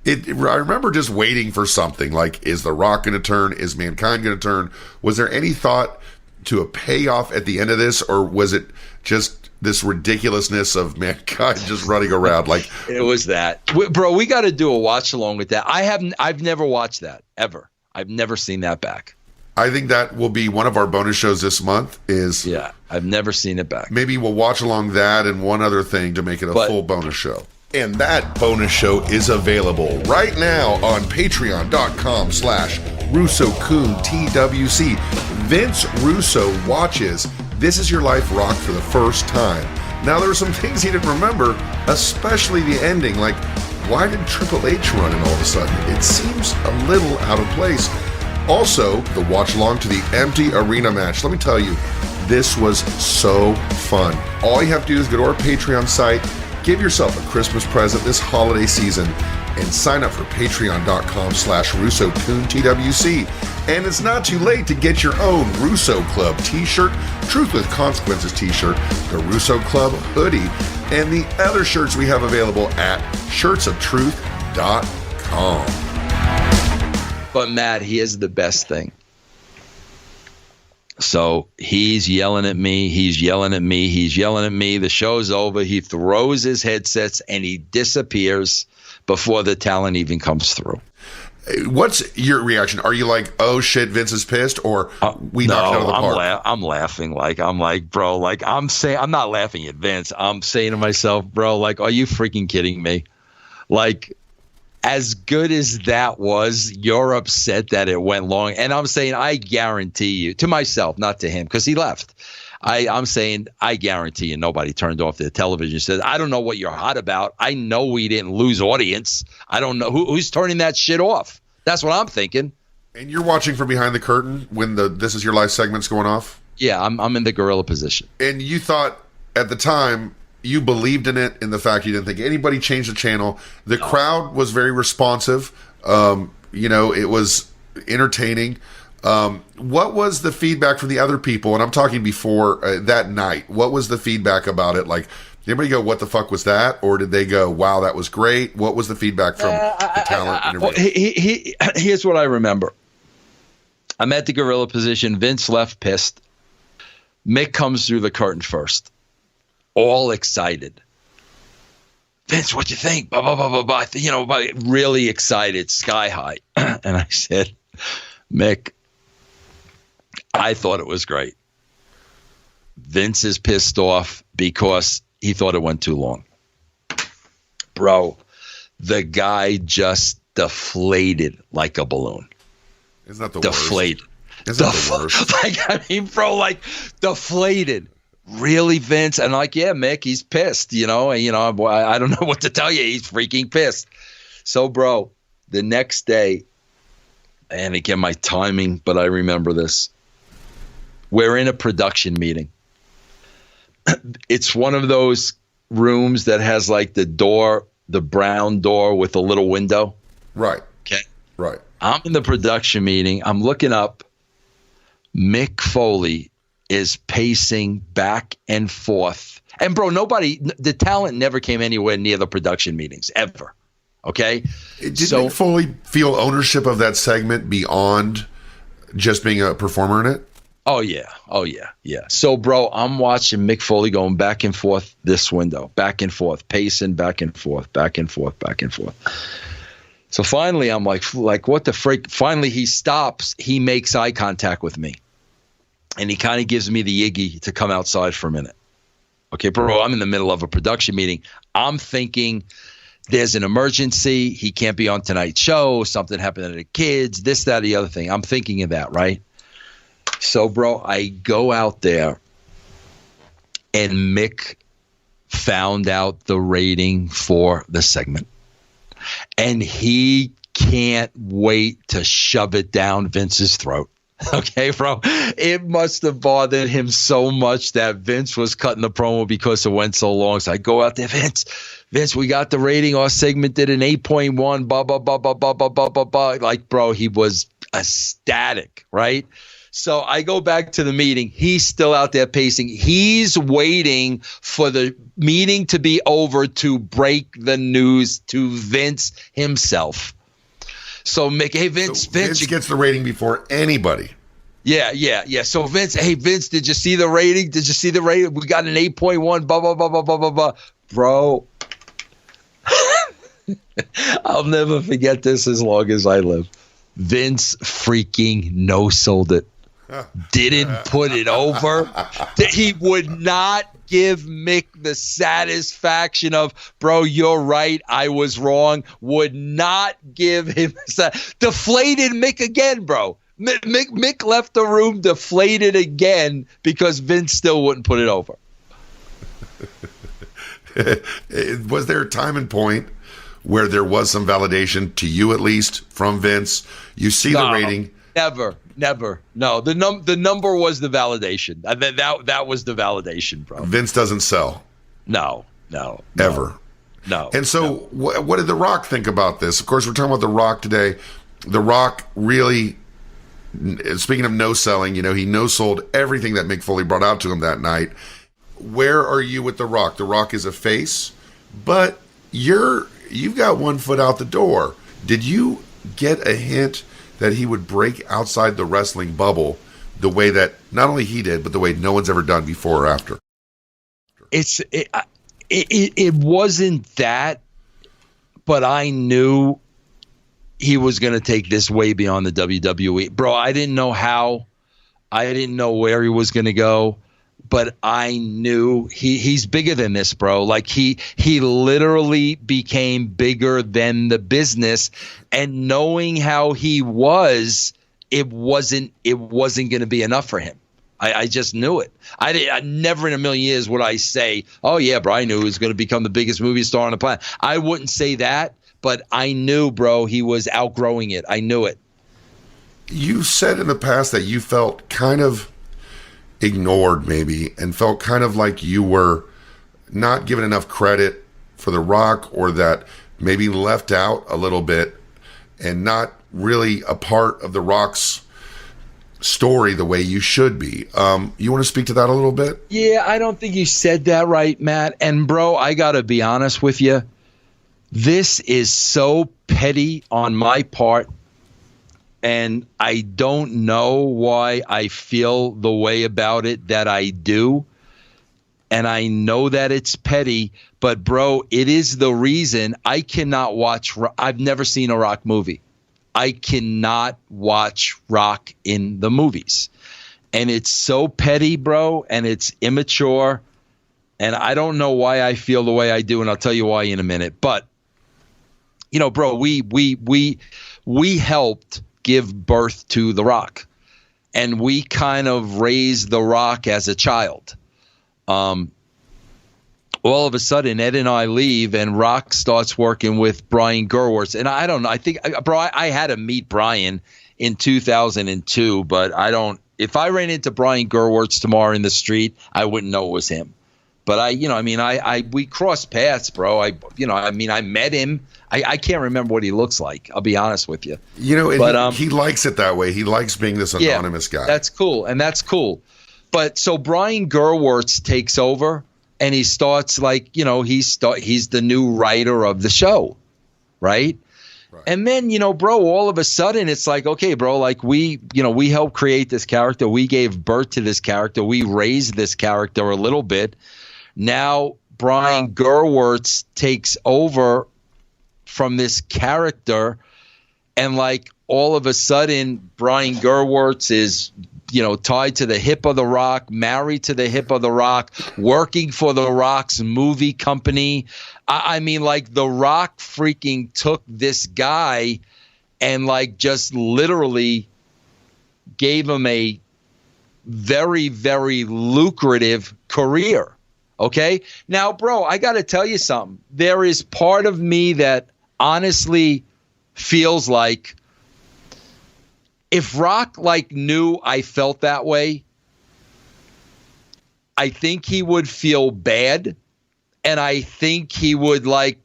I remember just waiting for something. Like, is The Rock going to turn? Is Mankind going to turn? Was there any thought to a payoff at the end of this, or was it just this ridiculousness of Mankind just running around? Like, it was that, bro. We got to do a watch along with that. I've never watched that ever. I've never seen that back. I think that will be one of our bonus shows this month. Yeah, I've never seen it back. Maybe we'll watch along that and one other thing to make it a full bonus show. And that bonus show is available right now on patreon.com/RussoCoonTWC. Vince Russo watches This Is Your Life Rock for the first time. Now, there were some things he didn't remember, especially the ending. Like, why did Triple H run in all of a sudden? It seems a little out of place. Also, the watch along to the empty arena match. Let me tell you, this was so fun. All you have to do is go to our Patreon site, give yourself a Christmas present this holiday season, and sign up for patreon.com/RussoCoonTWC. And it's not too late to get your own Russo Club t-shirt, Truth with Consequences t-shirt, the Russo Club hoodie, and the other shirts we have available at shirtsoftruth.com. But Matt, here's the best thing. So he's yelling at me. He's yelling at me. He's yelling at me. The show's over. He throws his headsets and he disappears before the talent even comes through. What's your reaction? Are you like, oh shit, Vince is pissed, or we knocked it out of the park? I'm laughing. I'm like, bro, like I'm not laughing at Vince. I'm saying to myself, bro, like, are you freaking kidding me? Like, as good as that was, you're upset that it went long. And I'm saying, I guarantee you, to myself, not to him, because he left. I'm saying, I guarantee you, nobody turned off their television and said, I don't know what you're hot about. I know we didn't lose audience. I don't know who's turning that shit off. That's what I'm thinking. And you're watching from behind the curtain when the This Is Your Life segment's going off? Yeah, I'm in the gorilla position. And you thought at the time, you believed in it, in the fact you didn't think anybody changed the channel. The crowd was very responsive. It was entertaining. What was the feedback from the other people? And I'm talking before that night. What was the feedback about it? Like, did anybody go, what the fuck was that? Or did they go, wow, that was great? What was the feedback from the talent? Here's what I remember. I'm at the gorilla position. Vince left pissed. Mick comes through the curtain first. All excited. Vince, what you think? Blah, blah, blah, blah, blah. Really excited, sky high. And I said, Mick, I thought it was great. Vince is pissed off because he thought it went too long. Bro, the guy just deflated like a balloon. Isn't that the deflated. Worst? Isn't that the worst? Bro, deflated. Really, Vince? And yeah, Mick, he's pissed, I don't know what to tell you. He's freaking pissed. So, bro, the next day, and again, my timing, but I remember this. We're in a production meeting. It's one of those rooms that has the door, the brown door with a little window. Right. Okay. Right. I'm in the production meeting. I'm looking up. Mick Foley is pacing back and forth. And bro, the talent never came anywhere near the production meetings, ever. Okay? Did Mick Foley feel ownership of that segment beyond just being a performer in it? Oh, yeah. So, bro, I'm watching Mick Foley going back and forth this window, back and forth, pacing back and forth, back and forth, back and forth. So finally, I'm like, what the freak? Finally, he stops. He makes eye contact with me. And he kind of gives me the Iggy to come outside for a minute. Okay, bro, I'm in the middle of a production meeting. I'm thinking there's an emergency. He can't be on tonight's show. Something happened to the kids, this, that, the other thing. I'm thinking of that, right? So, bro, I go out there, and Mick found out the rating for the segment. And he can't wait to shove it down Vince's throat. Okay, bro. It must have bothered him so much that Vince was cutting the promo because it went so long. So I go out there, Vince, we got the rating. Our segment did an 8.1, blah, blah, blah, blah, blah, blah, blah, blah, blah. Like, bro, he was ecstatic, right? So I go back to the meeting. He's still out there pacing. He's waiting for the meeting to be over to break the news to Vince himself. So Mick, hey Vince, Vince gets the rating before anybody. Yeah. So Vince, hey Vince, did you see the rating? We got an 8.1, blah, blah, blah, blah, blah, blah, blah. Bro, I'll never forget this as long as I live. Vince freaking no-sold it. Didn't put it over. He would not give Mick the satisfaction of, bro, you're right, I was wrong. Would not give him deflated Mick again, bro. Mick left the room deflated again because Vince still wouldn't put it over. Was there a time and point where there was some validation to you, at least from Vince? You see the rating. Never. No, the number was the validation. That was the validation, bro. Vince doesn't sell. No. Ever. No. And so what did The Rock think about this? Of course, we're talking about The Rock today. The Rock really, speaking of no selling, he no-sold everything that Mick Foley brought out to him that night. Where are you with The Rock? The Rock is a face, but you've got one foot out the door. Did you get a hint that he would break outside the wrestling bubble the way that not only he did, but the way no one's ever done before or after? It wasn't that, but I knew he was going to take this way beyond the WWE. Bro, I didn't know how. I didn't know where he was going to go. But I knew he's bigger than this, bro. Like he literally became bigger than the business, and knowing how he was, it wasn't going to be enough for him. I just knew it. I never in a million years would I say, oh yeah, bro, I knew he was going to become the biggest movie star on the planet. I wouldn't say that, but I knew, bro, he was outgrowing it. I knew it. You said in the past that you felt kind of ignored maybe and felt kind of like you were not given enough credit for The Rock, or that maybe left out a little bit and not really a part of The Rock's story the way you should be. You want to speak to that a little bit? Yeah, I don't think you said that right, Matt. And bro, I gotta be honest with you. This is so petty on my part. And I don't know why I feel the way about it that I do. And I know that it's petty, but bro, it is the reason I cannot watch. I've never seen a Rock movie. I cannot watch Rock in the movies. And it's so petty, bro, and it's immature. And I don't know why I feel the way I do, and I'll tell you why in a minute. But, bro, we helped give birth to The Rock, and we kind of raised The Rock as a child. All of a sudden, Ed and I leave, and Rock starts working with Brian Gerwirtz. And I don't know. I think, bro, I had to meet Brian in 2002, but if I ran into Brian Gerwirtz tomorrow in the street, I wouldn't know it was him. But we crossed paths, bro. I met him. I can't remember what he looks like. I'll be honest with you. But he likes it that way. He likes being this anonymous guy. That's cool. But so Brian Gerwirtz takes over, and he starts he's the new writer of the show, right? And then, bro, all of a sudden it's like, okay, bro, like we helped create this character. We gave birth to this character. We raised this character a little bit. Now Brian Gerwirtz takes over from this character, and like all of a sudden Brian Gerwirtz is tied to the hip of The Rock, married to the hip of The Rock, working for The Rock's movie company. I mean, like, The Rock freaking took this guy and like just literally gave him a very, very lucrative career. Okay. Now, bro, I got to tell you something. There is part of me that honestly feels like if Rock like knew I felt that way, I think he would feel bad, and I think he would like,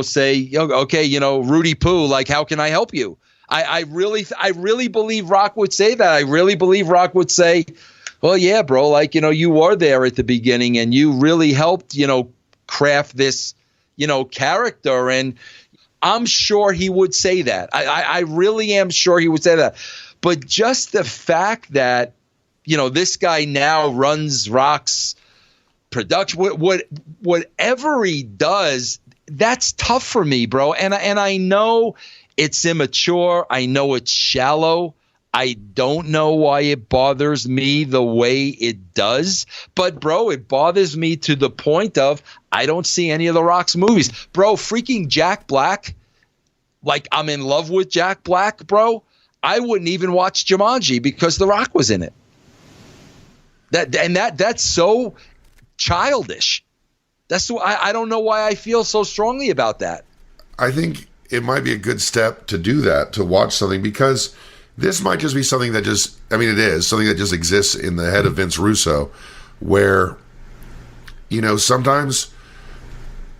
say, okay, Rudy Poo, like, how can I help you? I really believe Rock would say that. I really believe Rock would say, well, yeah, bro, like, you were there at the beginning and you really helped, craft this, character. And I'm sure he would say that. I really am sure he would say that. But just the fact that, this guy now runs Rock's production, whatever he does, that's tough for me, bro. And I know it's immature. I know it's shallow. I don't know why it bothers me the way it does. But, bro, it bothers me to the point of I don't see any of The Rock's movies. Bro, freaking Jack Black, like I'm in love with Jack Black, bro. I wouldn't even watch Jumanji because The Rock was in it. That's so childish. That's I don't know why I feel so strongly about that. I think it might be a good step to do that, to watch something, because this might just be something that it is something that just exists in the head of Vince Russo, where, sometimes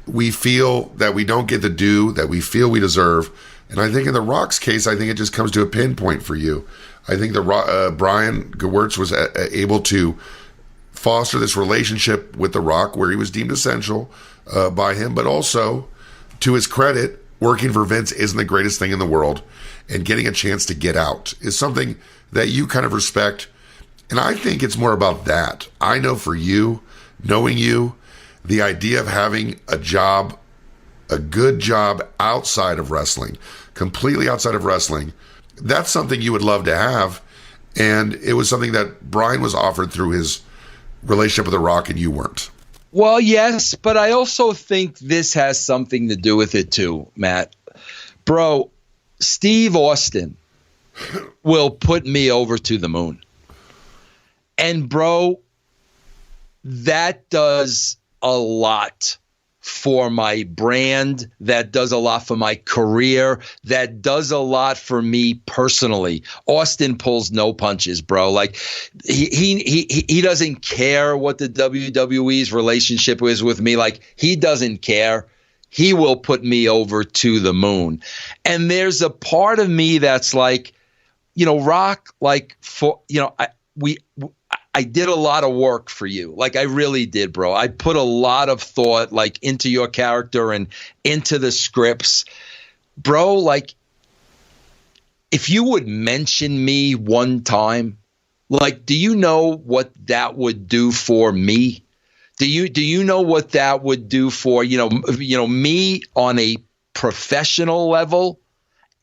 we feel that we don't get the due that we feel we deserve. And I think in The Rock's case, I think it just comes to a pinpoint for you. I think Brian Gewirtz was able to foster this relationship with The Rock where he was deemed essential by him, but also, to his credit, working for Vince isn't the greatest thing in the world, and getting a chance to get out is something that you kind of respect. And I think it's more about that. I know for you, knowing you, the idea of having a job, a good job outside of wrestling, completely outside of wrestling, that's something you would love to have. And it was something that Brian was offered through his relationship with The Rock, and you weren't. Well, yes, but I also think this has something to do with it too, Matt. Bro, Steve Austin will put me over to the moon. And, bro, that does a lot for my brand. That does a lot for my career. That does a lot for me personally. Austin pulls no punches, bro. Like he doesn't care what the WWE's relationship is with me. Like he doesn't care. He will put me over to the moon. And there's a part of me that's like, Rock, like I did a lot of work for you. Like I really did, bro. I put a lot of thought like into your character and into the scripts. Bro, like if you would mention me one time, like, do you know what that would do for me? Do you know what that would do for, me on a professional level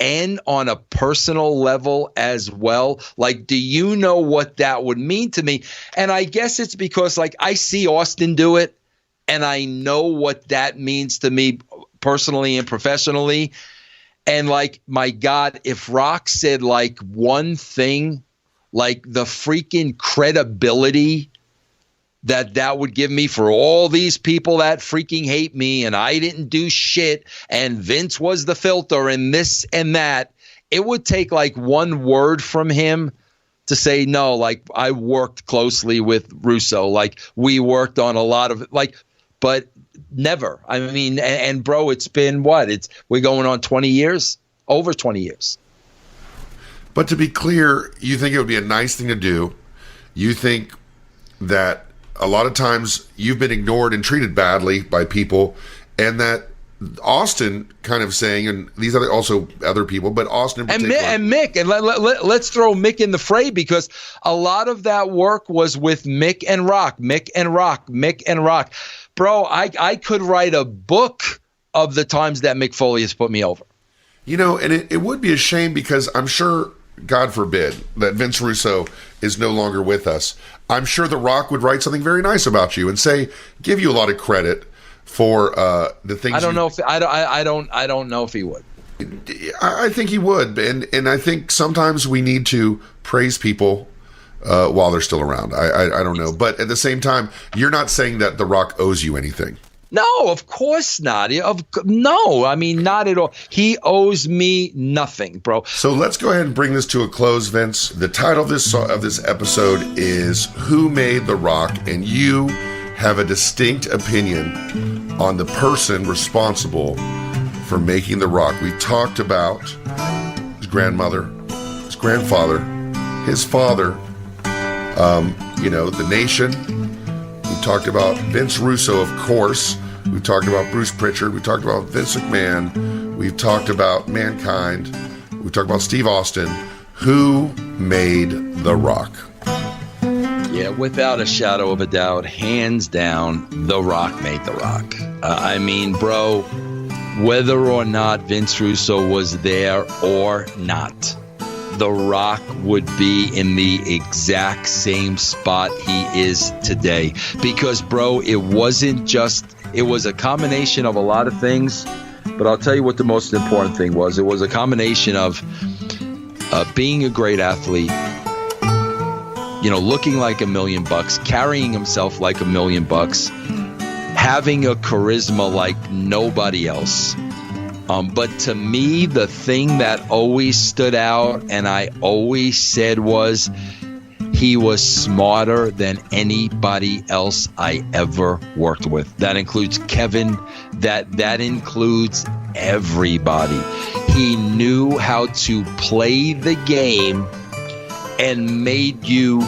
and on a personal level as well? Like, do you know what that would mean to me? And I guess it's because, like, I see Austin do it, and I know what that means to me personally and professionally. And, like, my God, if Rock said, like, one thing, like the freaking credibility that would give me for all these people that freaking hate me and I didn't do shit and Vince was the filter and this and that, it would take like one word from him to say, no, like I worked closely with Russo. Like we worked on a lot of but never. I mean, and bro, it's been we're going on 20 years, over 20 years. But to be clear, you think it would be a nice thing to do. You think that a lot of times you've been ignored and treated badly by people, and that Austin kind of saying, and these are also other people, but Austin in particular. And Mick, and let's throw Mick in the fray, because a lot of that work was with Mick and Rock. Bro, I could write a book of the times that Mick Foley has put me over. And it would be a shame, because I'm sure, God forbid, that Vince Russo is no longer with us. I'm sure The Rock would write something very nice about you and give you a lot of credit for the things. I don't know if he would. I think he would, and I think sometimes we need to praise people while they're still around. I don't know, but at the same time, you're not saying that The Rock owes you anything. No, of course not. No, I mean, not at all. He owes me nothing, bro. So let's go ahead and bring this to a close, Vince. The title of this episode is Who Made the Rock? And you have a distinct opinion on the person responsible for making the rock. We talked about his grandmother, his grandfather, his father, the nation. We talked about Vince Russo, of course. We talked about Bruce Pritchard. We talked about Vince McMahon. We've talked about Mankind. We talked about Steve Austin. Who made the rock? Yeah, without a shadow of a doubt, hands down, The Rock made The Rock. I mean, bro, whether or not Vince Russo was there or not, The Rock would be in the exact same spot he is today. Because, bro, it was a combination of a lot of things, but I'll tell you what the most important thing was. It was a combination of being a great athlete, looking like $1 million, carrying himself like $1 million, having a charisma like nobody else. But to me, the thing that always stood out and I always said was he was smarter than anybody else I ever worked with. That includes Kevin. That includes everybody. He knew how to play the game and make you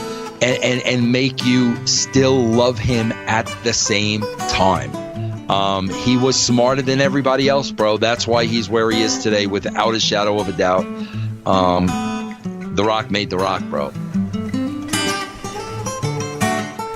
still love him at the same time. He was smarter than everybody else, bro. That's why he's where he is today, without a shadow of a doubt. The Rock made The Rock, bro.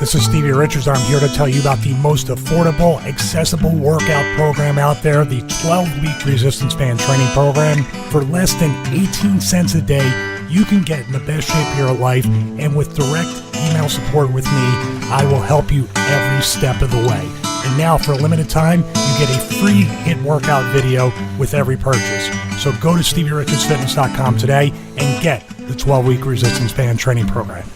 This is Stevie Richards. I'm here to tell you about the most affordable, accessible workout program out there, the 12-week resistance band training program. For less than 18 cents a day, you can get in the best shape of your life, and with direct email support with me, I will help you every step of the way. And now, for a limited time, you get a free HIIT workout video with every purchase. So go to StevieRichardsFitness.com today and get the 12-week resistance band training program.